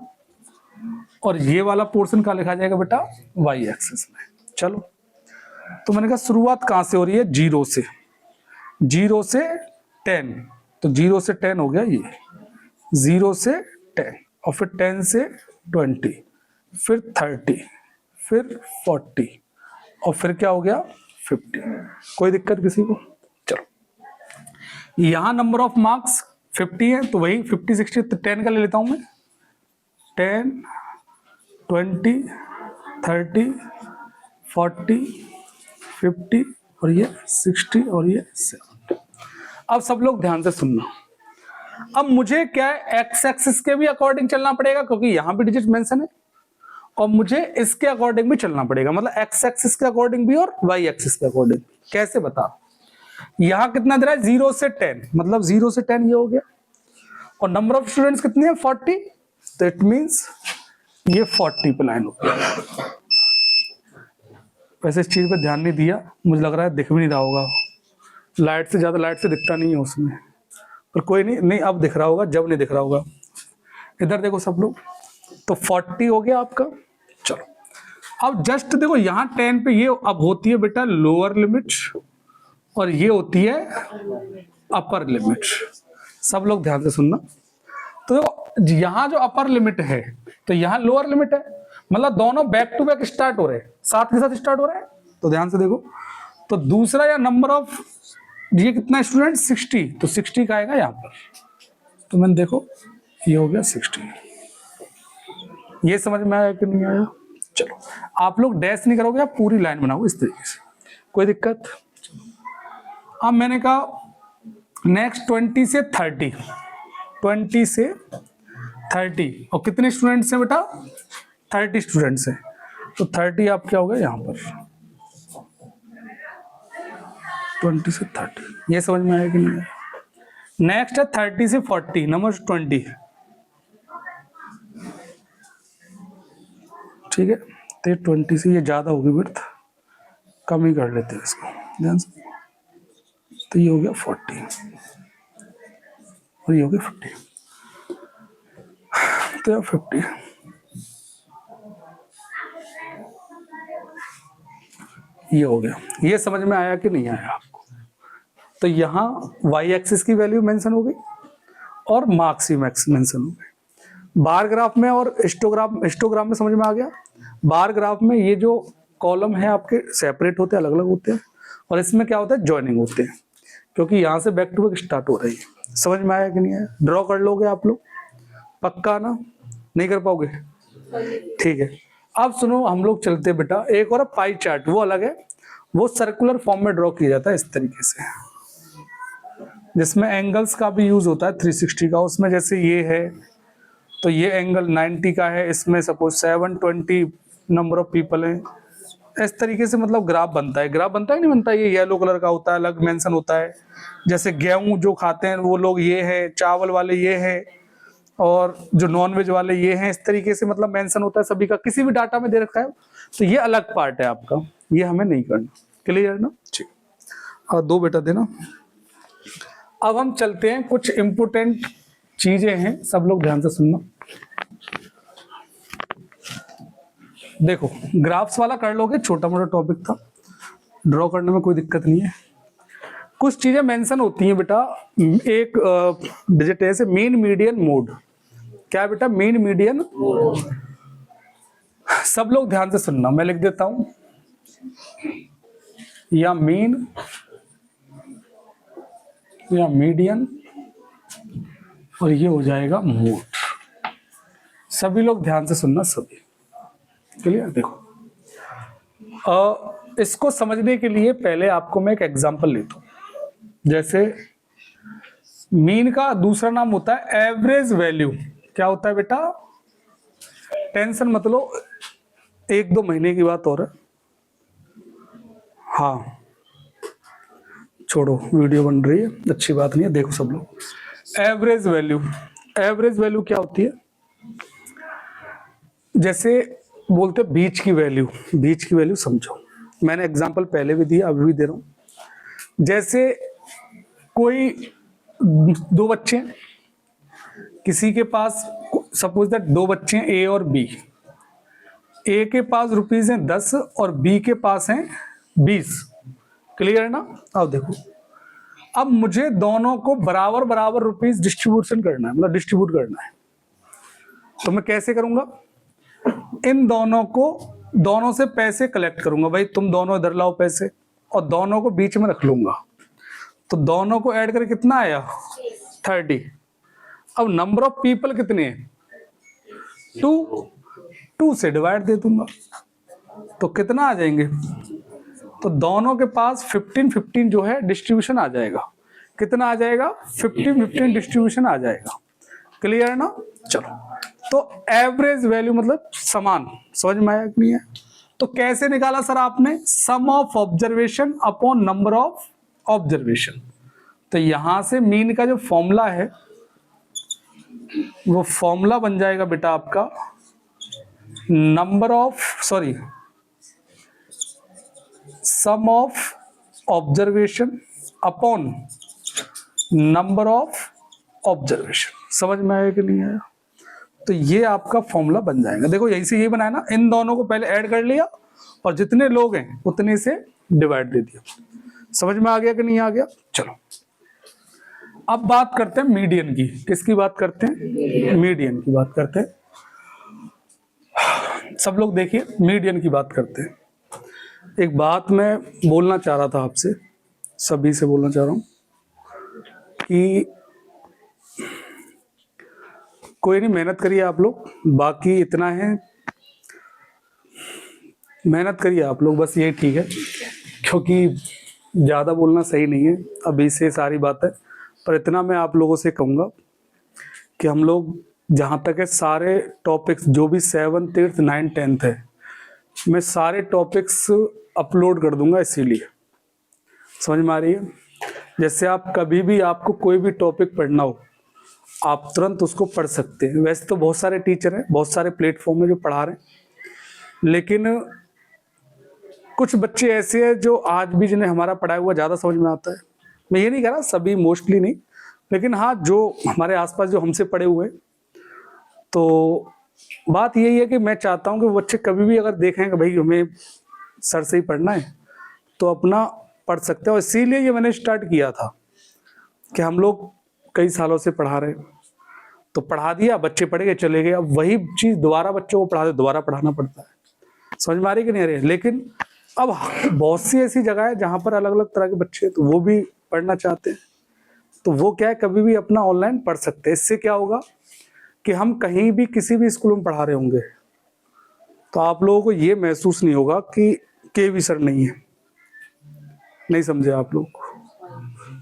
S1: और ये वाला पोर्शन का लिखा जाएगा बेटा वाई एक्सिस में। चलो, तो मैंने कहा शुरुआत कहां से हो रही है, 0 से। 0 से 10, तो 0 से 10 हो गया ये, 0 से 10, और फिर 10 से 20, फिर 30, फिर 40, और फिर क्या हो गया 50। कोई दिक्कत किसी को। चलो, यहां नंबर ऑफ मार्क्स 50 है, तो वही 50 60 तो 10 का ले लेता हूं मैं। 10 20 30 40 50 और ये 60 और ये 70। अब सब लोग ध्यान से सुनना, अब मुझे क्या है, एक्स एक्सिस के भी अकॉर्डिंग चलना पड़ेगा क्योंकि यहां भी डिजिट मेंशन है, और मुझे इसके अकॉर्डिंग भी चलना पड़ेगा, मतलब एक्स एक्सिस के अकॉर्डिंग भी और वाई एक्सिस के अकॉर्डिंग। कैसे बता, यहां कितना दे रहा है 0 से 10, मतलब 0 से 10 ये हो गया, और नंबर ऑफ स्टूडेंट्स कितने हैं 40, तो इट मींस ये 40 पे लाइन हो गया। वैसे इस चीज पे ध्यान नहीं दिया, मुझे लग रहा है दिख भी नहीं रहा होगा, लाइट से ज्यादा, लाइट से दिखता नहीं है उसमें, पर कोई नहीं, नहीं अब दिख रहा होगा, जब नहीं दिख रहा होगा। इधर देखो सब लोग, तो 40 हो गया आपका। चलो, अब जस्ट देखो यहाँ 10 पे ये अब होती है बेटा लोअर लिमिट और ये होती है अपर लिमिट। सब लोग ध्यान से सुनना, तो यहाँ जो अपर लिमिट है तो यहाँ लोअर लिमिट है, मतलब दोनों बैक टू बैक स्टार्ट हो रहे हैं, साथ के साथ स्टार्ट हो रहे हैं। तो ध्यान से देखो, तो दूसरा या नंबर ऑफ ये कितना स्टूडेंट 60, तो 60 का आएगा यहाँ पर। तो मैंने देखो ये हो गया 60। ये समझ में आया कि नहीं आया। चलो आप लोग डैश नहीं करोगे, आप पूरी लाइन बनाओ इस तरीके से, कोई दिक्कत? अब मैंने कहा नेक्स्ट 20 से 30, 20 से 30 और कितने स्टूडेंट्स हैं बेटा? 30 स्टूडेंट्स हैं। तो 30 आप क्या हो गया यहाँ पर 20 से 30, ये समझ में आया कि नहीं? नेक्स्ट है 30 से 40, नंबर 20, ठीक है। तो 20 से ये ज्यादा होगी विड्थ, कम ही कर लेते हैं इसको ध्यान से। तो ये हो गया 40 और ये हो गया 50, तो 50 ये हो गया। ये समझ में आया कि नहीं आया आपको? तो यहाँ वाई एक्सिस की वैल्यू मेंशन हो गई और मार्क्स ही मेंशन हो गई। बार ग्राफ में और हिस्टोग्राम में समझ में आ गया। बार ग्राफ में ये जो कॉलम है आपके सेपरेट होते हैं, अलग अलग होते हैं, और इसमें क्या होता है ज्वाइनिंग होते हैं, क्योंकि यहाँ से बैक टू बैक स्टार्ट हो रही है। समझ में आया कि नहीं आया? ड्रॉ कर लोगे आप लोग? पक्का ना? नहीं कर पाओगे? ठीक है। अब सुनो, हम लोग चलते बेटा एक और पाई चार्ट, वो अलग है, वो सर्कुलर फॉर्म में ड्रॉ किया जाता है इस तरीके से, जिसमें एंगल्स का भी यूज होता है 360 का। उसमें जैसे ये है तो ये एंगल 90 का है, इसमें सपोज 720 नंबर ऑफ पीपल हैं, इस तरीके से मतलब ग्राफ बनता है। ग्राफ बनता है नहीं बनता? ये येलो कलर का होता है, अलग मेंशन होता है। जैसे गेहूं जो खाते हैं वो लोग ये है, चावल वाले ये है, और जो नॉनवेज वाले ये हैं, इस तरीके से मतलब मेंशन होता है सभी का। किसी भी डाटा में दे रखा है तो ये अलग पार्ट है आपका, ये हमें नहीं करना। क्लियर ना? ठीक। और 2 बेटा देना। अब हम चलते हैं, कुछ इंपोर्टेंट चीजें हैं, सब लोग ध्यान से सुनना। देखो ग्राफ्स वाला कर लोगे, छोटा मोटा टॉपिक था, ड्रॉ करने में कोई दिक्कत नहीं है। कुछ चीजें मेंशन होती हैं बेटा, एक डिजिट है मीन मीडियन मोड। क्या है बेटा? Mean median. सब लोग ध्यान से सुनना, मैं लिख देता हूं, या मीन या मीडियन, और ये हो जाएगा मोड। सभी लोग ध्यान से सुनना, सभी। क्लियर? देखो इसको समझने के लिए पहले आपको मैं एक एग्जांपल लेता हूं। जैसे मीन का दूसरा नाम होता है एवरेज वैल्यू। क्या होता है बेटा? टेंशन मत लो, 1-2 महीने की बात और है। हाँ छोड़ो, वीडियो बन रही है, अच्छी बात नहीं है। देखो सब लोग, एवरेज वैल्यू, एवरेज वैल्यू क्या होती है? जैसे बोलते हैं बीच की वैल्यू, बीच की वैल्यू समझो। मैंने एग्जांपल पहले भी दिया, अभी भी दे रहा हूं। जैसे कोई 2 बच्चे हैं, किसी के पास सपोज दैट 2 बच्चे हैं, ए और बी। ए के पास रुपीज हैं 10 और बी के पास हैं 20। क्लियर ना? अब देखो, अब मुझे दोनों को बराबर बराबर रुपीज डिस्ट्रीब्यूशन करना है, मतलब डिस्ट्रीब्यूट करना है। तो मैं कैसे करूंगा? इन दोनों को, दोनों से पैसे कलेक्ट करूंगा। भाई तुम दोनों इधर लाओ पैसे, और दोनों को बीच में रख लूंगा। तो दोनों को ऐड करके कितना आया? 30। अब नंबर ऑफ पीपल कितने हैं? 2 से डिवाइड दे दूंगा, तो कितना आ जाएंगे? तो दोनों के पास 15-15 जो है डिस्ट्रीब्यूशन आ जाएगा। कितना आ जाएगा? 15-15 डिस्ट्रीब्यूशन आ जाएगा। क्लियर ना? चलो, तो एवरेज वैल्यू मतलब समान। समझ में आया कि नहीं है? तो कैसे निकाला सर आपने? Sum of observation upon number of observation. तो यहां से मीन का जो फॉर्मूला है वो फॉर्मूला बन जाएगा बेटा आपका number of, sorry, sum of observation upon number of observation. समझ में आया कि नहीं आया? तो ये आपका फॉर्मूला बन जाएगा। देखो यही से ये बनाया ना, इन दोनों को पहले ऐड कर लिया और जितने लोग हैं उतने से डिवाइड दे दिया। समझ में आ गया कि नहीं आ गया? चलो अब बात करते हैं मीडियन की। किसकी बात करते हैं? मीडियन की बात करते हैं। सब लोग देखिए, मीडियन की बात करते हैं। एक बात मैं बोलना चाह रहा था आपसे, सभी से बोलना चाह रहा हूं कि कोई नहीं, मेहनत करिए आप लोग। बाकी इतना है, मेहनत करिए आप लोग, बस ये ठीक है, क्योंकि ज़्यादा बोलना सही नहीं है अभी से सारी बातें। पर इतना मैं आप लोगों से कहूँगा कि हम लोग जहाँ तक है सारे टॉपिक्स जो भी 7th 8th 9th 10th है, मैं सारे टॉपिक्स अपलोड कर दूंगा, इसीलिए समझ में आ रही है। जैसे आप कभी भी आपको कोई भी टॉपिक पढ़ना हो, आप तुरंत उसको पढ़ सकते हैं। वैसे तो बहुत सारे टीचर हैं, बहुत सारे प्लेटफॉर्म में जो पढ़ा रहे हैं, लेकिन कुछ बच्चे ऐसे हैं जो आज भी जिन्हें हमारा पढ़ाया हुआ ज़्यादा समझ में आता है। मैं ये नहीं कह रहा सभी, मोस्टली नहीं, लेकिन हाँ जो हमारे आसपास जो हमसे पढ़े हुए हैं। तो बात यही है कि मैं चाहता हूँ कि वो बच्चे कभी भी अगर देखें कि भाई हमें सर से ही पढ़ना है, तो अपना पढ़ सकते हैं। और इसीलिए ये मैंने स्टार्ट किया था कि हम लोग कई सालों से पढ़ा रहे हैं, तो पढ़ा दिया, बच्चे पढ़ गए चले गए। अब वही चीज़ दोबारा बच्चों को पढ़ा दे, दोबारा पढ़ाना पड़ता है। समझ में आ रही कि नहीं आ रही है? लेकिन अब बहुत सी ऐसी जगह है जहाँ पर अलग अलग तरह के बच्चे, तो वो भी पढ़ना चाहते हैं, तो वो क्या है, कभी भी अपना ऑनलाइन पढ़ सकते हैं। इससे क्या होगा कि हम कहीं भी किसी भी स्कूल में पढ़ा रहे होंगे, तो आप लोगों को ये महसूस नहीं होगा कि केवी सर नहीं है। नहीं समझे आप लोग?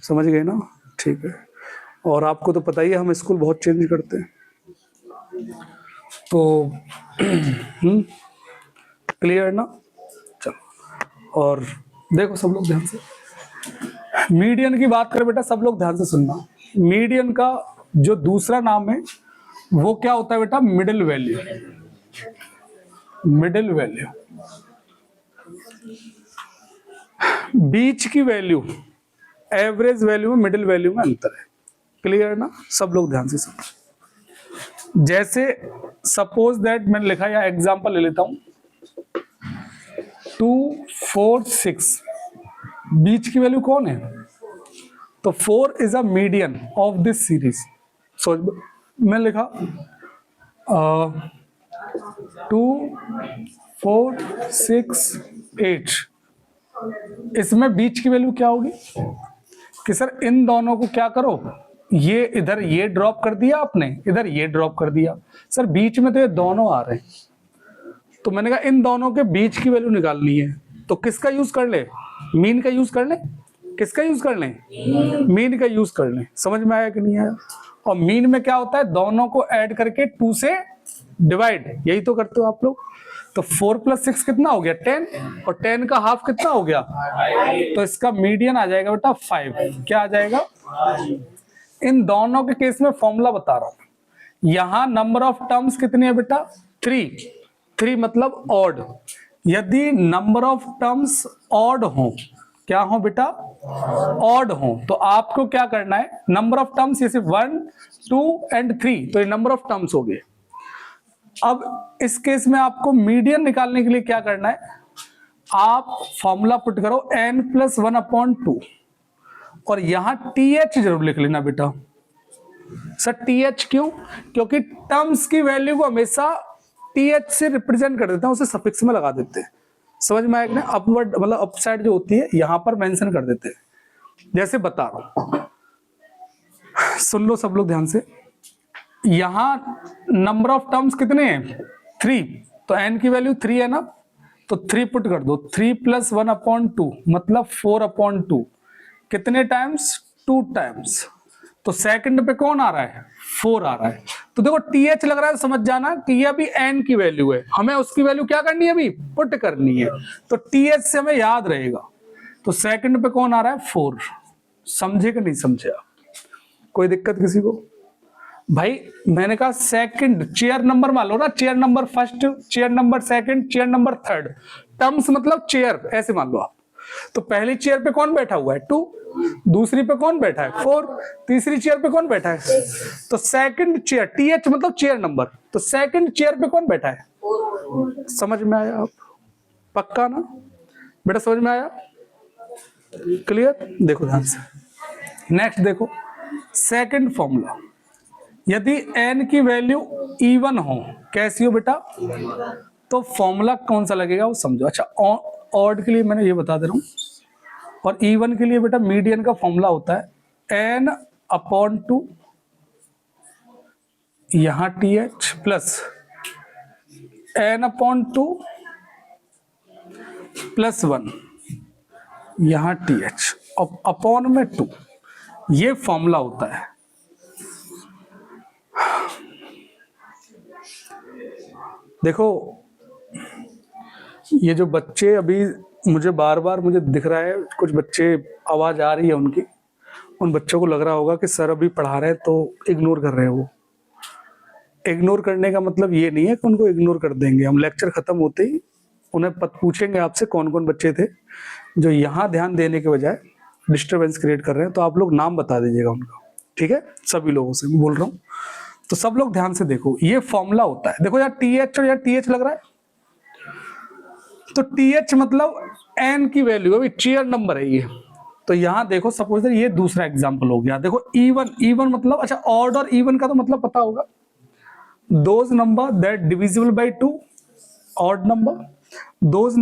S1: समझ गए ना? ठीक है। और आपको तो पता ही है हम स्कूल बहुत चेंज करते हैं, तो क्लियर ना? चलो, और देखो सब लोग ध्यान से, मीडियन की बात करें बेटा, सब लोग ध्यान से सुनना। मीडियन का जो दूसरा नाम है वो क्या होता है बेटा? Middle value. मिडिल वैल्यू, बीच की वैल्यू, एवरेज वैल्यू में मिडिल वैल्यू में अंतर है। क्लियर ना? सब लोग ध्यान से समझो। जैसे सपोज दैट मैंने लिखा, या एग्जांपल ले लेता हूं, 2 4 6, बीच की वैल्यू कौन है? तो 4 is a median of this series. So मैं लिखा 2 4 6 8, इसमें बीच की वैल्यू क्या होगी कि सर इन दोनों को क्या करो, ये इधर ये ड्रॉप कर दिया आपने, इधर ये ड्रॉप कर दिया। सर बीच में तो ये दोनों आ रहे हैं, तो मैंने कहा इन दोनों के बीच की वैल्यू निकालनी है, तो किसका यूज कर ले? मीन का यूज कर ले। किसका यूज कर ले? मीन का यूज कर ले। समझ में आया कि नहीं आया? और मीन में क्या होता है? दोनों को ऐड करके 2 से डिवाइड, यही तो करते हो आप लोग। तो 4 + 6 कितना हो गया? 10, और 10 का हाफ कितना हो गया? तो इसका मीडियन आ जाएगा बेटा 5। क्या आ जाएगा? इन दोनों के केस में फॉर्मूला बता रहा हूं। यहां नंबर ऑफ टर्म्स कितनी है बेटा? 3 मतलब ऑड। यदि नंबर ऑफ टर्म्स ऑड हो, क्या हो बेटा? ऑड हो, तो आपको क्या करना है? नंबर ऑफ टर्म्स जैसे 1 2 एंड 3, तो ये नंबर ऑफ टर्म्स हो गए। अब इस केस में आपको मीडियन निकालने के लिए क्या करना है? आप फॉर्मूला पुट करो n + 1/2, और यहां TH जरूर लिख लेना बेटा। सर TH क्यों? क्योंकि टर्म्स की वैल्यू को हमेशा TH से रिप्रेजेंट कर देते हैं, उसे सफिक्स में लगा देते हैं। समझ में आया कि नहीं? अपवर्ड मतलब अपसाइड जो होती है यहां पर मेंशन कर देते हैं। जैसे बता रहा हूं, सुन लो सब लोग ध्यान से। यहां नंबर ऑफ टर्म्स कितने हैं? 3, तो n की वैल्यू 3 है ना, तो 3 पुट कर दो। 3 + 1/2 मतलब 4/2। कितने टाइम्स? 2 टाइम्स। तो सेकंड पे कौन आ रहा है? 4 आ रहा है। तो देखो TH लग रहा है, समझ जाना कि ये अभी n की वैल्यू है, हमें उसकी वैल्यू क्या करनी है? अभी पुट करनी है। तो TH से हमें याद रहेगा। तो सेकंड पे कौन आ रहा है? 4। समझे कि नहीं समझे आप? कोई दिक्कत किसी को? भाई मैंने कहा सेकंड चेयर नंबर मान लो ना, chair number first, chair number second, chair number third. Terms मतलब चेयर, ऐसे मान लो आप। तो पहली चेयर पे कौन बैठा हुआ है? 2, दूसरी पे कौन बैठा है? 4, तीसरी चेयर पे कौन बैठा है? तो सेकंड चेयर, TH मतलब चेयर नंबर, तो सेकंड चेयर पे कौन बैठा है? समझ में आया आप? पक्का ना बेटा? समझ में आया? क्लियर? देखो ध्यान से, नेक्स्ट देखो सेकंड फॉर्मूला। यदि n की वैल्यू इवन हो, कैसी हो बेटा? तो फॉर्मूला कौन सा लगेगा वो समझो। अच्छा, ऑड के लिए मैंने ये बता दे रहा हूं, और इवन के लिए बेटा मीडियन का फॉर्मूला होता है n/2, यहां TH प्लस n/2 +1 यहाँ TH अपॉन में 2, ये फॉर्मूला होता है। देखो ये जो बच्चे अभी मुझे बार बार मुझे दिख रहा है, कुछ बच्चे आवाज आ रही है उनकी, उन बच्चों को लग रहा होगा कि सर अभी पढ़ा रहे हैं तो इग्नोर कर रहे हैं। वो इग्नोर करने का मतलब ये नहीं है कि उनको इग्नोर कर देंगे। हम लेक्चर खत्म होते ही उन्हें पूछेंगे आपसे कौन कौन बच्चे थे जो यहाँ ध्यान देने के बजाय डिस्टरबेंस क्रिएट कर रहे हैं, तो आप लोग नाम बता दीजिएगा उनका, ठीक है? सभी लोगों से मैं बोल रहा हूँ, तो सब लोग ध्यान से देखो, ये फॉर्मूला होता है। देखो यार TH और यार TH लग रहा है, तो TH मतलब n की वैल्यू है, चेयर नंबर है ये। तो यहाँ देखो सपोज ये दूसरा एग्जांपल हो गया। देखो even मतलब, अच्छा ऑड और इवन का तो मतलब पता होगा, those number that divisible by 2 odd number, those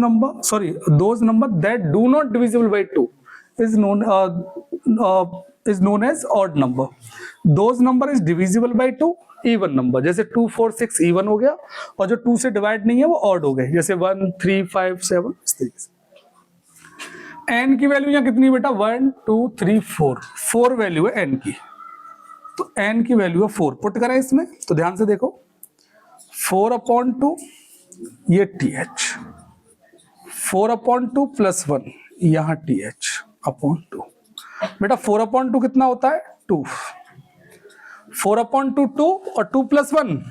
S1: number that do not divisible by 2 is known as odd number. Those number is divisible by 2 even number, जैसे 2 4 6 even हो गया, और जो 2 से डिवाइड नहीं है वो ऑड हो गए, जैसे 1 3 5 7 इस तरीके से। n की वैल्यू यहाँ कितनी बेटा? 1 2 3 4 वैल्यू है n की, तो n की वैल्यू है 4। पुट करें इसमें तो ध्यान से देखो, 4/2 ये TH, 4/2 +1 यहाँ TH/2। बेटा 4/2 कितना होता है? 2। 4/2 2 और 2 + 1,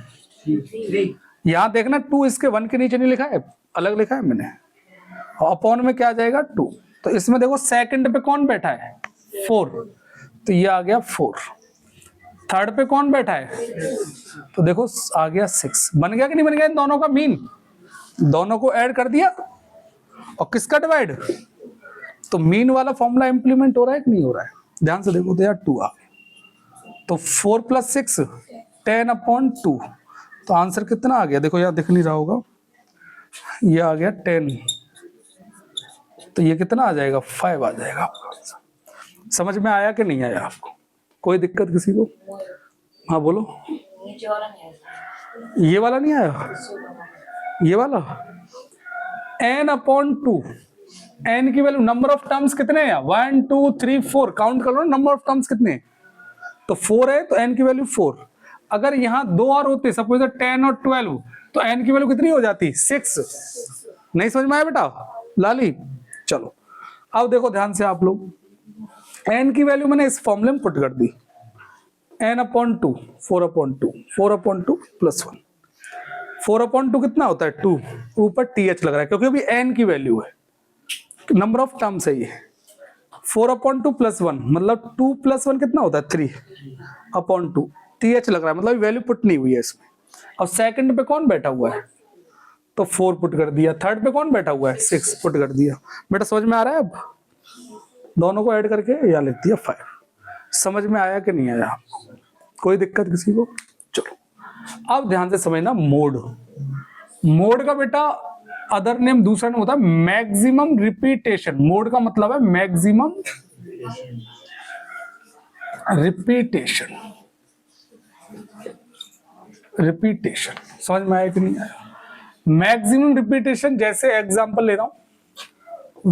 S1: यहाँ देखना 2 इसके 1 के नीचे नहीं लिखा है, अलग लिखा है मैंने, अपॉन में क्या आ जाएगा? 2। तो इसमें देखो सेकंड पे कौन बैठा है? 4, तो ये आ गया 4। थर्ड पे कौन बैठा है? तो देखो आ गया 6। बन गया कि नहीं बन गया? इन दोनों का मीन, दोनों को ऐड कर दिया और किसका डिवाइड? तो मीन वाला फॉर्मूला इंप्लीमेंट हो रहा है कि नहीं हो रहा है? ध्यान से देखो तो यार 2 आ गया, तो 4 + 6 10/2। तो आंसर कितना आ गया? देखो यार दिख नहीं रहा होगा, ये आ गया 10, तो ये कितना आ जाएगा? 5 आ जाएगा आपका। समझ में आया कि नहीं आया आपको? कोई दिक्कत किसी को? हाँ बोलो। ये वाला नहीं आया, ये वाला n/2, n की वैल्यू, नंबर ऑफ टर्म्स कितने हैं? 1 2 3 4, काउंट कर लो नंबर ऑफ टर्म्स कितने, तो 4 है, तो n की वैल्यू 4। अगर यहाँ 2 और होते, सपोज 10 और 12, तो n की वैल्यू कितनी हो जाती? 6। नहीं समझ में आया बेटा लाली? चलो अब देखो ध्यान से आप लोग, n की वैल्यू मैंने इस फॉर्मूले में पुट कर दी, n/2 4/2 4/2 +1, 4/2 कितना होता है? 2, ऊपर TH लग रहा है क्योंकि अभी n की वैल्यू है, नंबर ऑफ टर्म्स है ये। 4/2 +1 मतलब 2 + 1 कितना होता है? 3/2, TH लग रहा है मतलब वैल्यू पुट नहीं हुई है इसमें। अब सेकंड पे कौन बैठा हुआ है? तो 4 पुट कर दिया। थर्ड पे कौन बैठा हुआ है? 6 पुट कर दिया। बेटा समझ में आ रहा है? अब दोनों को ऐड करके या लिख दिया 5। समझ में आया कि नहीं आया आपको? कोई दिक्कत किसी को? चलो अब ध्यान से समझना, मोड। मोड का बेटा अदर नेम, दूसरा नेम होता है मैक्सिमम रिपीटेशन। मोड का मतलब है मैक्सिमम रिपीटेशन। रिपीटेशन समझ में आया कि नहीं आया? मैक्सिमम रिपीटेशन, जैसे एग्जांपल ले रहा हूं,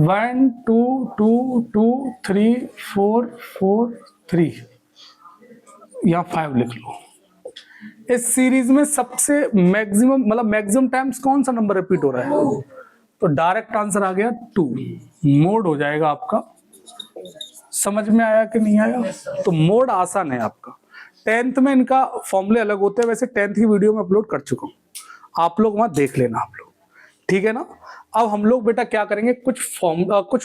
S1: 1 2 2 2 3 4 4 3 या 5 लिख लो। इस सीरीज में सबसे मैक्सिमम मतलब मैक्सिमम टाइम्स कौन सा नंबर रिपीट हो रहा है? तो डायरेक्ट आंसर आ गया 2, मोड हो जाएगा आपका। समझ में आया कि नहीं आया? तो मोड आसान है आपका। 10th में इनका फॉर्मूले अलग होते हैं, वैसे 10th की वीडियो में अपलोड कर चुका हूं, आप लोग वहां देख लेना आप लोग, ठीक है ना? अब हम लोग बेटा क्या करेंगे, कुछ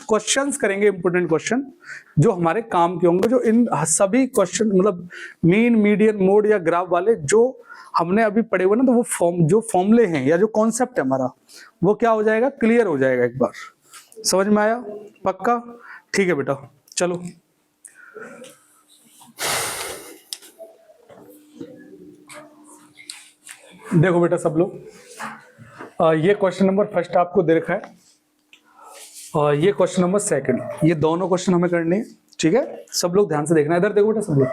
S1: क्वेश्चंस करेंगे, इंपोर्टेंट क्वेश्चन जो हमारे काम के होंगे, जो इन सभी क्वेश्चन मतलब मीन, मीडियन, मोड या ग्राफ वाले जो हमने अभी पढ़े हुए ना, तो वो जो फॉर्मूले हैं या जो कॉन्सेप्ट है हमारा, वो क्या हो जाएगा? क्लियर हो जाएगा एक बार। समझ में आया? पक्का? ठीक है बेटा चलो। देखो बेटा सब लोग, ये क्वेश्चन नंबर फर्स्ट आपको दे रखा है और ये क्वेश्चन नंबर सेकंड, ये दोनों क्वेश्चन हमें करने हैं, ठीक है? सब लोग ध्यान से देखना। इधर देखो बेटा सब लोग।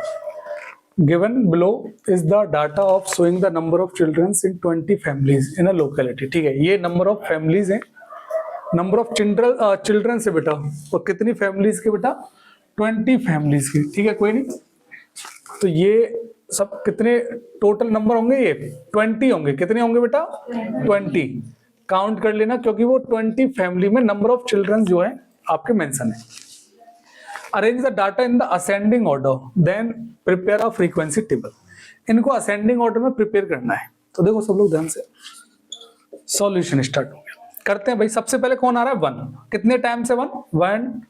S1: Given below is the data of showing the number of children's in 20 families in a locality. ठीक है, ये नंबर ऑफ फैमिलीज हैं नंबर ऑफ चिल्ड्रन से बेटा, और कितनी फैमिलीज के बेटा, 20 फैमिलीज की, ठीक है कोई नहीं। तो ये सब कितने टोटल नंबर होंगे, ये 20 होंगे। कितने होंगे बेटा, 20 काउंट कर लेना, क्योंकि वो 20 फैमिली में नंबर ऑफ चिल्ड्रन जो है आपके मेंशन है। Arrange the data in the ascending order, then prepare a frequency table. इनको असेंडिंग ऑर्डर में प्रिपेयर करना है। तो देखो सब लोग ध्यान से, सॉल्यूशन स्टार्ट हो गया, करते हैं भाई। सबसे पहले कौन आ रहा है, 1। कितने टाइम से 1, 1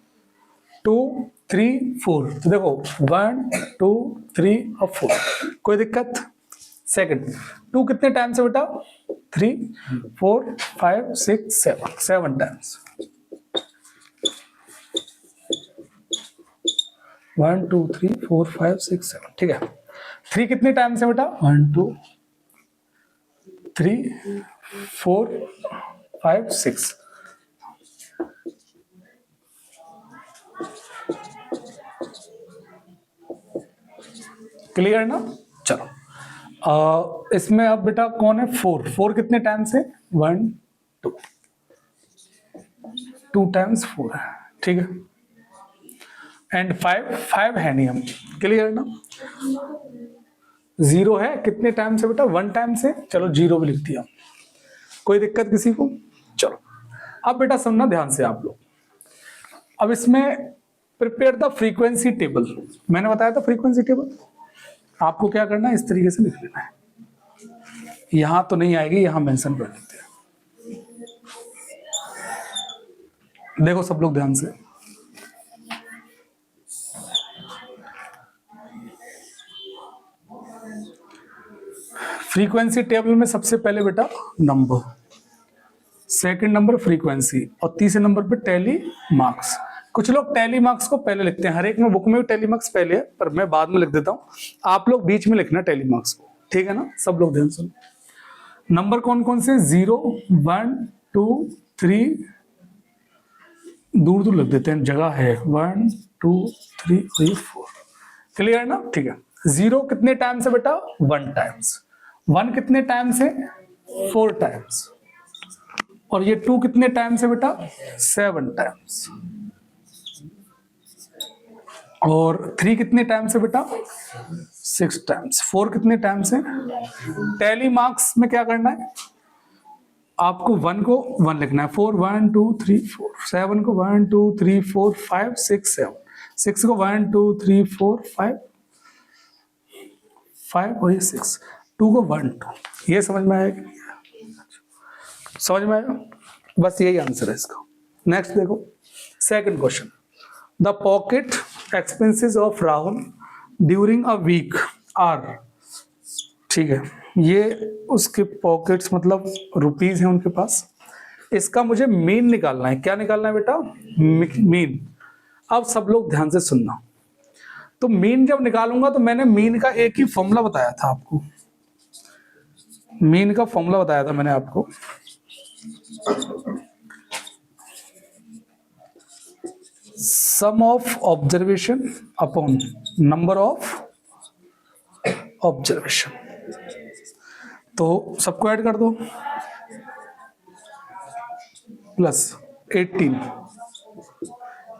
S1: 2 3 4। तो देखो 1 2 3 और 4, कोई दिक्कत। सेकंड 2 कितने टाइम से बेटा, 3 4 5 6 7, 7 टाइम्स। 1 2 3 4 5 6 7, ठीक है। 3 कितने टाइम से बेटा, 1 2 3 4 5 6। क्लियर ना। चलो इसमें अब बेटा कौन है, 4। 4 कितने टाइम से, 1 2, 2 टाइम्स 4 है, ठीक है। एंड 5 है नहीं हम, क्लियर ना। 0 है कितने टाइम से बेटा, 1 टाइम से। चलो 0 भी लिख दिया, कोई दिक्कत किसी को। चलो अब बेटा सुनना ध्यान से आप लोग। अब इसमें प्रिपेयर द फ्रीक्वेंसी टेबल। मैंने बताया था फ्रीक्वेंसी टेबल, आपको क्या करना है, इस तरीके से लिख लेना है। यहां तो नहीं आएगी, यहां मेंशन कर देते हैं। देखो सब लोग ध्यान से, फ्रीक्वेंसी टेबल में सबसे पहले बेटा नंबर, सेकंड नंबर फ्रीक्वेंसी, और तीसरे नंबर पे टैली मार्क्स। कुछ लोग टैली मार्क्स को पहले लिखते हैं, हर एक में बुक में भी टैली मार्क्स पहले है, पर मैं बाद में लिख देता हूं। आप लोग बीच में लिखना टैली मार्क्स को, ठीक है ना। सब लोग ध्यान सुनो। नंबर कौन कौन से, 0 1 2 3, दूर दूर लिख देते हैं, जगह है। 1 2 3 और 4, क्लियर ना, ठीक है। 0 कितने टाइम से बेटा, 1 टाइम्स। 1 कितने टाइम से, 4 टाइम्स। और ये 2 कितने टाइम से बेटा, 7 टाइम्स। और 3 कितने टाइम से बेटा, 6 टाइम्स। 4 कितने टाइम से। टैली मार्क्स में क्या करना है, आपको 1 को 1 लिखना है, 4 1 2 3 4, 7 को 1 2 3 4 5 6 7, 6 को 1 2 3 4 5 5 और ये 6, 2 को 1 2। ये समझ में आया कि नहीं आया? समझ में आया, बस यही आंसर है इसका। नेक्स्ट देखो, second question. The pocket expenses of Rahul during a week are, ठीक है। ये उसके पॉकेट्स मतलब रुपीज हैं उनके पास। इसका मुझे मीन निकालना है। क्या निकालना है बेटा, मीन। अब सब लोग ध्यान से सुनना। तो मीन जब निकालूंगा तो मैंने मीन का एक ही फॉर्मूला बताया था आपको, मीन का फॉर्मूला बताया था मैंने आपको। Sum of observation upon number of observation. तो सबको ऐड कर दो, प्लस 18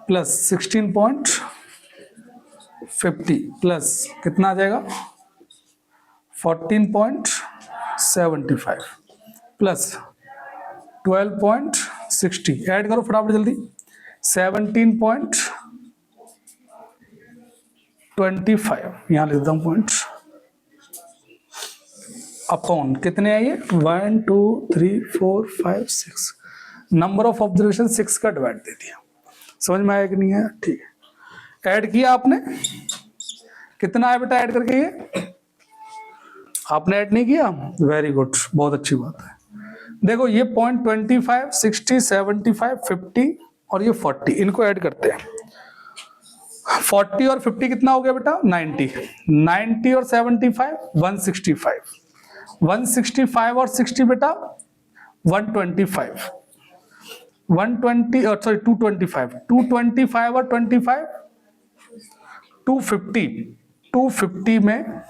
S1: प्लस 16.50 प्लस कितना आ जाएगा, 14.75 प्लस 12.60। ऐड करो फटाफट जल्दी, 17.25 यहां लिख देता हूं पॉइंट, अपॉन कितने आइए, 1 2 3 4 5 6। नंबर ऑफ ऑब्जर्वेशन 6 का डिवाइड दे दिया। समझ में आया कि नहीं आया, ठीक है। ऐड किया आपने, कितना है बेटा ऐड करके, ये आपने ऐड नहीं किया, वेरी गुड, बहुत अच्छी बात है। देखो ये 0.25 60 75 50 और ये 40, इनको ऐड करते हैं। 40 और 50 कितना हो गया बेटा, 90। 90 और 75 165, 165 और 60 बेटा 125, 120 और सॉरी 225, 225 और 25 250, 250 में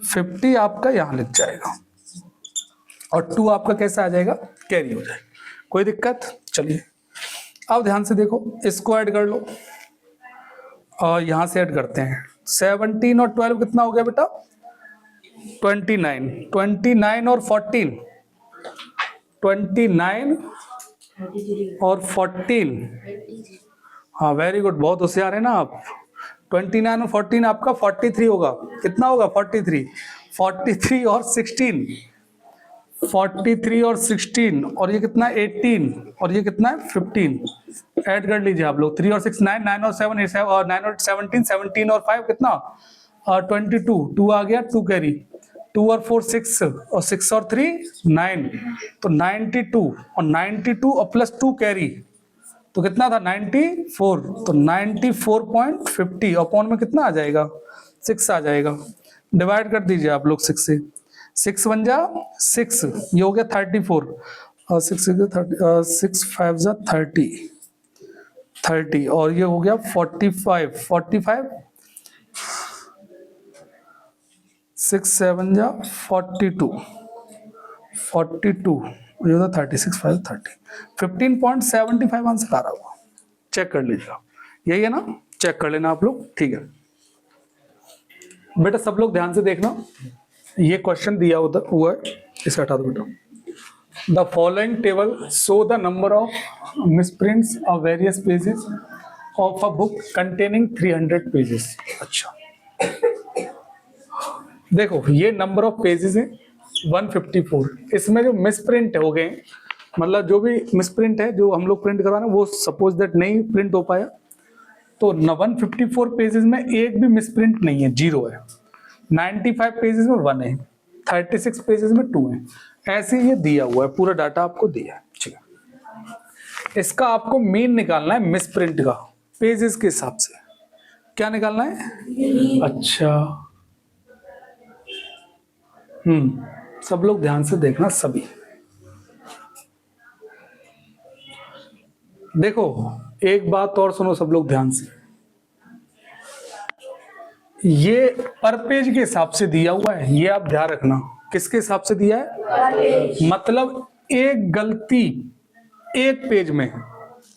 S1: 50 आपका यहां लिख जाएगा और 2 आपका कैसा आ जाएगा, कैरी हो जाएगा। कोई दिक्कत? चलिए अब ध्यान से देखो, इसको ऐड कर लो और यहां से ऐड करते हैं। 17 और 12 कितना हो गया बेटा? 29। 29 और 14, 29 और 14, हाँ वेरी गुड, बहुत होशियार है ना आप। 29 और 14 आपका 43 होगा। कितना होगा? 43। 43 और 16, 43 और 16, और ये कितना? 18, और ये कितना है? 15। ऐड कर लीजिए आप लोग। 3 और 6 9, 9 और 7 8, और 9 और 17, 17 और 5 कितना? 22। 2 आ गया, 2 कैरी। 2 और 4 6, और 6 और 3 9, तो 92, और 92 और प्लस 2 कैरी, तो कितना था? 94। तो 94.50 अपॉन में कितना आ जाएगा? 6 आ जाएगा। डिवाइड कर दीजिए आप लोग 6 से। 6 बन जा 6, ये हो गया 34, और 6 6 5 जा 30, और ये हो गया 45, 6 7 जा 42, ये होता 36 5 30, 15.75 आंसर आ रहा होगा। चेक कर लीजिएगा, यही है ना? चेक कर लेना आप लोग, ठीक है बेटा। सब लोग ध्यान से देखना, ये क्वेश्चन दिया हुआ है, इसे हटा दो बेटा। The following table show the number of misprints of various pages of a book containing 300 pages. अच्छा देखो, ये नंबर ऑफ पेजेस है 154। इसमें जो मिसप्रिंट हो गए, मतलब जो भी मिसप्रिंट है जो हम लोग प्रिंट करवाना, वो सपोज दैट नहीं प्रिंट हो पाया, तो 154 पेजेस में एक भी मिसप्रिंट नहीं है, 0 है। 95 पेजेस में 1 है, 36 पेजेस में 2 है। ऐसे ये दिया हुआ है, पूरा डाटा आपको दिया है, ठीक है। इसका आपको मीन निकालना है मिसप्रिंट का, पेजेस के हिसाब से। क्या निकालना है? अच्छा, सब लोग ध्यान से देखना सभी। देखो एक बात और सुनो सब लोग ध्यान से, ये पर पेज के हिसाब से दिया हुआ है, ये आप ध्यान रखना। किसके हिसाब से दिया है? मतलब एक गलती एक पेज में,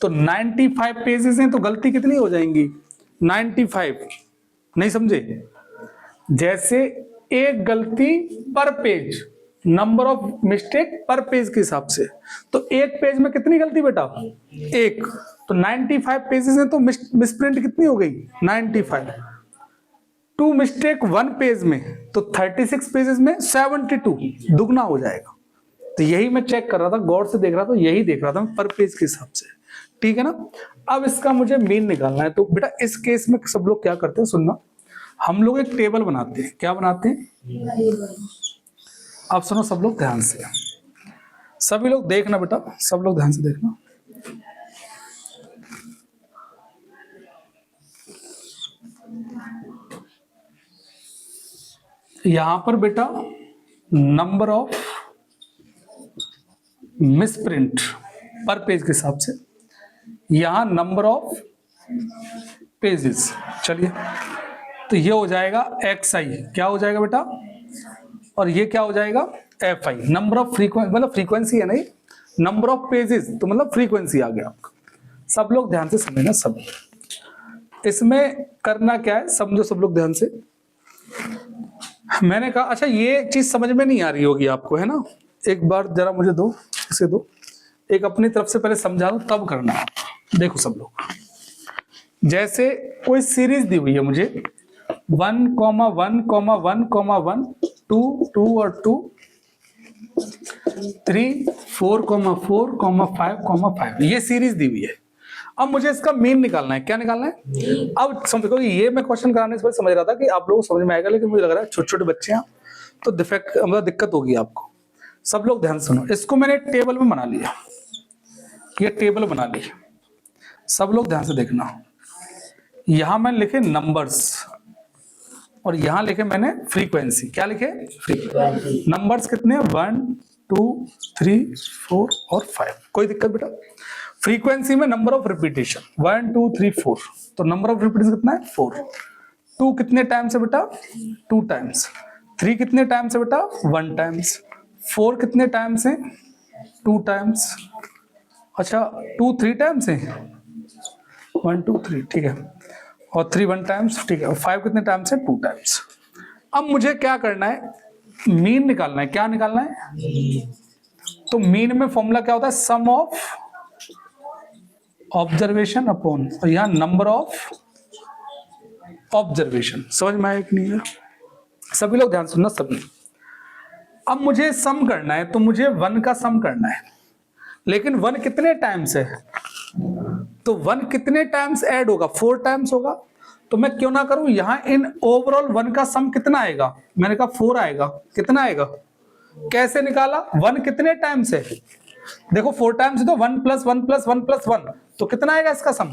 S1: तो 95 पेजेस हैं, तो गलती कितनी हो जाएंगी? 95। नहीं समझे? जैसे एक गलती पर पेज, नंबर ऑफ मिस्टेक पर पेज के हिसाब से, तो एक पेज में कितनी गलती बेटा? एक। तो 95 पेजेस हैं, तो मिसप्रिंट कितनी हो गई? 95। 2 मिस्टेक 1 पेज में, तो 36 पेजेस में 72, दुगना हो जाएगा। तो यही मैं चेक कर रहा था, गौर से देख रहा था, यही देख रहा था मैं पर पेज के हिसाब से, ठीक है ना। अब इसका मुझे मीन निकालना है, तो बेटा इस केस में सब लोग क्या करते हैं, सुनना। हम लोग एक टेबल बनाते हैं। क्या बनाते हैं? अब सुनो सब लोग ध्यान से, सभी लोग देखना बेटा, सब लोग ध्यान से देखना। यहां पर बेटा नंबर ऑफ मिसप्रिंट पर पेज के हिसाब से, यहां नंबर ऑफ पेजेस। चलिए, तो ये हो जाएगा XI, क्या हो जाएगा बेटा? और ये क्या हो जाएगा? FI, नंबर ऑफ फ्रीक्वेंसी, मतलब फ्रीक्वेंसी है नहीं, नंबर ऑफ पेजेस तो मतलब फ्रीक्वेंसी आ गया आपका। सब लोग ध्यान से समझना, सब इसमें करना क्या है समझो सब लोग ध्यान से। मैंने कहा अच्छा ये चीज समझ में नहीं आ रही होगी आपको, है ना? एक बार जरा मुझे दो, इसे दो, एक अपनी तरफ से पहले समझा दो तब करना है। देखो सब लोग, जैसे कोई सीरीज दी हुई है मुझे 1,1,1,1,1 2 2 और 2 3 4,4,5,5 ये सीरीज दी हुई है। अब मुझे इसका मीन निकालना है। क्या निकालना है? अब समझो, ये मैं क्वेश्चन कराने से पहले समझ रहा था कि आप लोगों को समझ में आएगा, लेकिन मुझे लग रहा है छोटे छोटे बच्चे हैं तो डिफेक्ट मतलब दिक्कत होगी आपको। सब लोग ध्यान सुनो, इसको मैंने टेबल में बना लिया, ये टेबल बना ली। सब लोग ध्यान से देखना, यहां मैंने लिखे नंबर्स और यहां लिखे मैंने फ्रीक्वेंसी। क्या लिखे? फ्रीक्वेंसी। नंबर्स कितने? 1 2 3 4 और 5। कोई दिक्कत बेटा? फ्रीक्वेंसी में नंबर ऑफ रिपीटेशन 1 2 3 4, तो नंबर ऑफ रिपीटेशन कितना है? 4। 2 कितने टाइम्स है बेटा? 2 टाइम्स। 3 कितने टाइम्स है बेटा? 1 टाइम्स। 4 कितने टाइम्स है? 2 टाइम्स। अच्छा 2 3 टाइम्स है, 1 2 3 ठीक है, और 3 1 टाइम्स ठीक है, और 5 कितने टाइम्स है, 2 टाइम्स। अब मुझे क्या करना है, मीन निकालना है। क्या निकालना है, तो मीन में फॉर्मूला क्या होता है, सम ऑफ ऑब्जर्वेशन अपॉन, और यहां नंबर ऑफ ऑब्जर्वेशन। समझ में आया कि नहीं है, सभी लोग ध्यान सुनना सभी। अब मुझे सम करना है, तो मुझे 1 का सम करना है, लेकिन 1 कितने टाइम्स है, तो 1 कितने टाइम्स ऐड होगा, 4 टाइम्स होगा। तो मैं क्यों ना करूं, यहां इन ओवरऑल 1 का सम कितना आएगा, मैंने कहा 4 आएगा। कितना आएगा, कैसे निकाला, 1 कितने टाइम्स है, देखो 4 टाइम्स है तो 1 + 1 + 1 + 1, तो कितना आएगा इसका सम।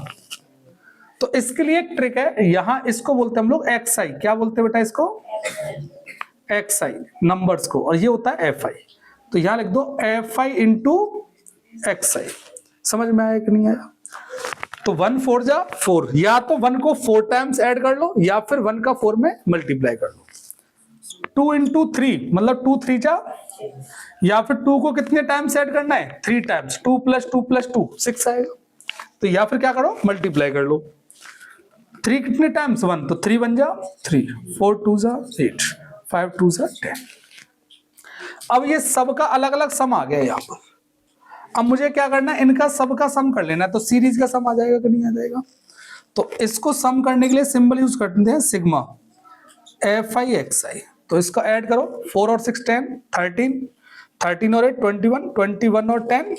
S1: तो इसके लिए एक ट्रिक है, यहां इसको बोलते हैं हम लोग XI। क्या बोलते हैं बेटा इसको, XI नंबर्स को, और ये होता है FI। तो यहां लिख दो FI × XI। समझ में आया कि नहीं आया, तो 1 4 जा 4, या तो 1 को 4 टाइम्स ऐड कर लो, या फिर 1 का 4 में मल्टीप्लाई कर लो। 2 × 3 मतलब 2 3 जा, या फिर 2 को कितने टाइम्स ऐड करना है, 3 टाइम्स, 2 + 2 + 2 6 आएगा। तो या फिर क्या करो, मल्टीप्लाई कर लो। 3 कितने टाइम्स, 1, तो 3 1 जा 3, 4 2 जा 8, 5 2 जा 10। अब ये सबका अलग अलग सम आ गया यहाँ पर। अब मुझे क्या करना है, इनका सबका सम कर लेना है, तो सीरीज का सम आ जाएगा कि नहीं आ जाएगा। तो इसको सम करने के लिए सिंबल यूज करते हैं सिग्मा FI XI। तो इसका ऐड करो, 4 और 6 10, 13, 13 और 8 21, 21 और 10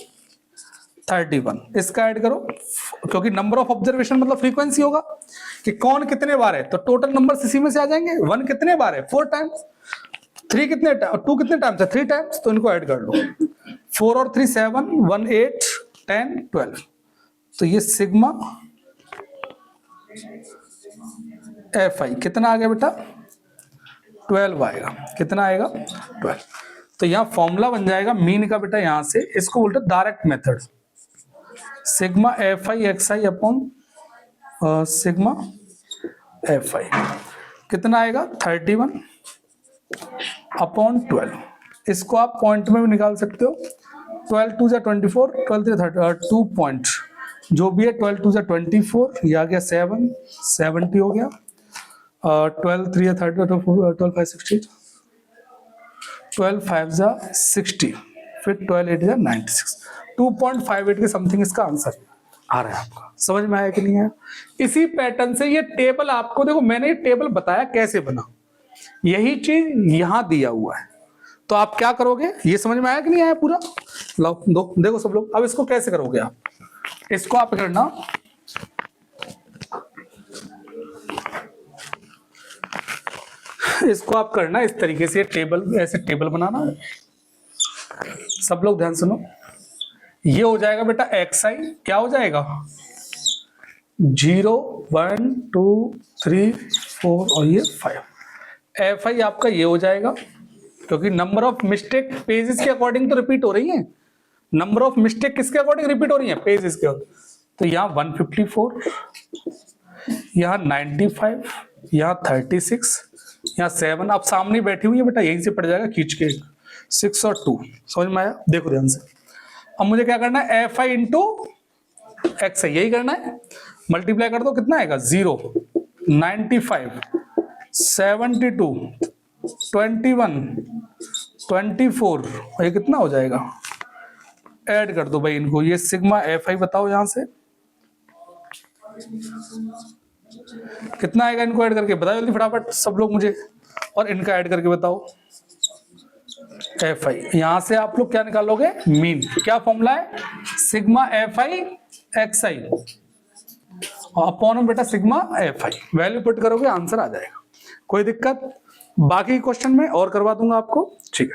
S1: 31। इसका ऐड करो, क्योंकि नंबर ऑफ ऑब्जर्वेशन मतलब फ्रीक्वेंसी होगा कि कौन कितने बार है, तो टोटल नंबर इसी में से आ जाएंगे। 1 कितने बार है, 4 टाइम्स, 3 कितने, 2 कितने टाइम्स है, 3 टाइम्स, तो इनको ऐड कर लो। 4 और 3 7, 1 8 10 12। तो ये सिग्मा FI कितना आ गया बेटा, 12 आएगा। कितना आएगा, 12। तो यहाँ फॉर्मूला बन जाएगा मीन का बेटा, यहां से इसको बोलते हैं direct method, sigma FI XI upon sigma FI। कितना आएगा, 31 अपॉन 12। इसको आप पॉइंट में भी निकाल सकते हो, 12 2 जा 24, 12 3 30, 2 पॉइंट जो भी है, 12 2 जा 24, ये आ गया 7 70 हो गया, 12 3 30, 12 5 60, 12 5 जा 60, फिर 12 8 जा 96, 2.58 के समथिंग इसका आंसर आ रहा है आपका। समझ में आया कि नहीं आया। इसी पैटर्न से ये टेबल आपको, देखो मैंने ये टेबल बताया कैसे बना, यही चीज यहां दिया हुआ है। तो आप क्या करोगे, ये समझ में आया कि नहीं आया पूरा, लो दो देखो सब लोग। अब इसको कैसे करोगे आप, इसको आप करना, इसको आप करना इस तरीके से, टेबल ऐसे टेबल बनाना। सब लोग ध्यान सुनो, ये हो जाएगा बेटा XI, क्या हो जाएगा 0 1 2 3 4 और ये 5। FI आपका ये हो जाएगा, क्योंकि नंबर ऑफ मिस्टेक पेजेस के अकॉर्डिंग तो रिपीट हो रही है। नंबर ऑफ मिस्टेक किसके अकॉर्डिंग रिपीट हो रही है, पेजेस के। तो यहाँ 154, यहाँ 95, यहाँ 36, यहाँ 7। आप सामने बैठी हुई है बेटा, यहीं से पड़ जाएगा खींच के, 6 और 2। समझ में आया, देखो ध्यान से। अब मुझे क्या करना है, FI × XI, यही करना है। मल्टीप्लाई कर दो, कितना आएगा 0 95 72 21 24, और ये कितना हो जाएगा, ऐड कर दो भाई इनको। ये सिग्मा FI बताओ यहां से कितना आएगा, इनको ऐड करके बताओ जल्दी फटाफट सब लोग मुझे, और इनका ऐड करके बताओ FI। यहां से आप लोग क्या निकालोगे, मीन। क्या फॉर्मूला है, सिग्मा FI XI अपॉन बेटा सिग्मा FI। वैल्यू पुट करोगे, आंसर आ जाएगा। कोई दिक्कत, बाकी क्वेश्चन में और करवा दूंगा आपको, ठीक है।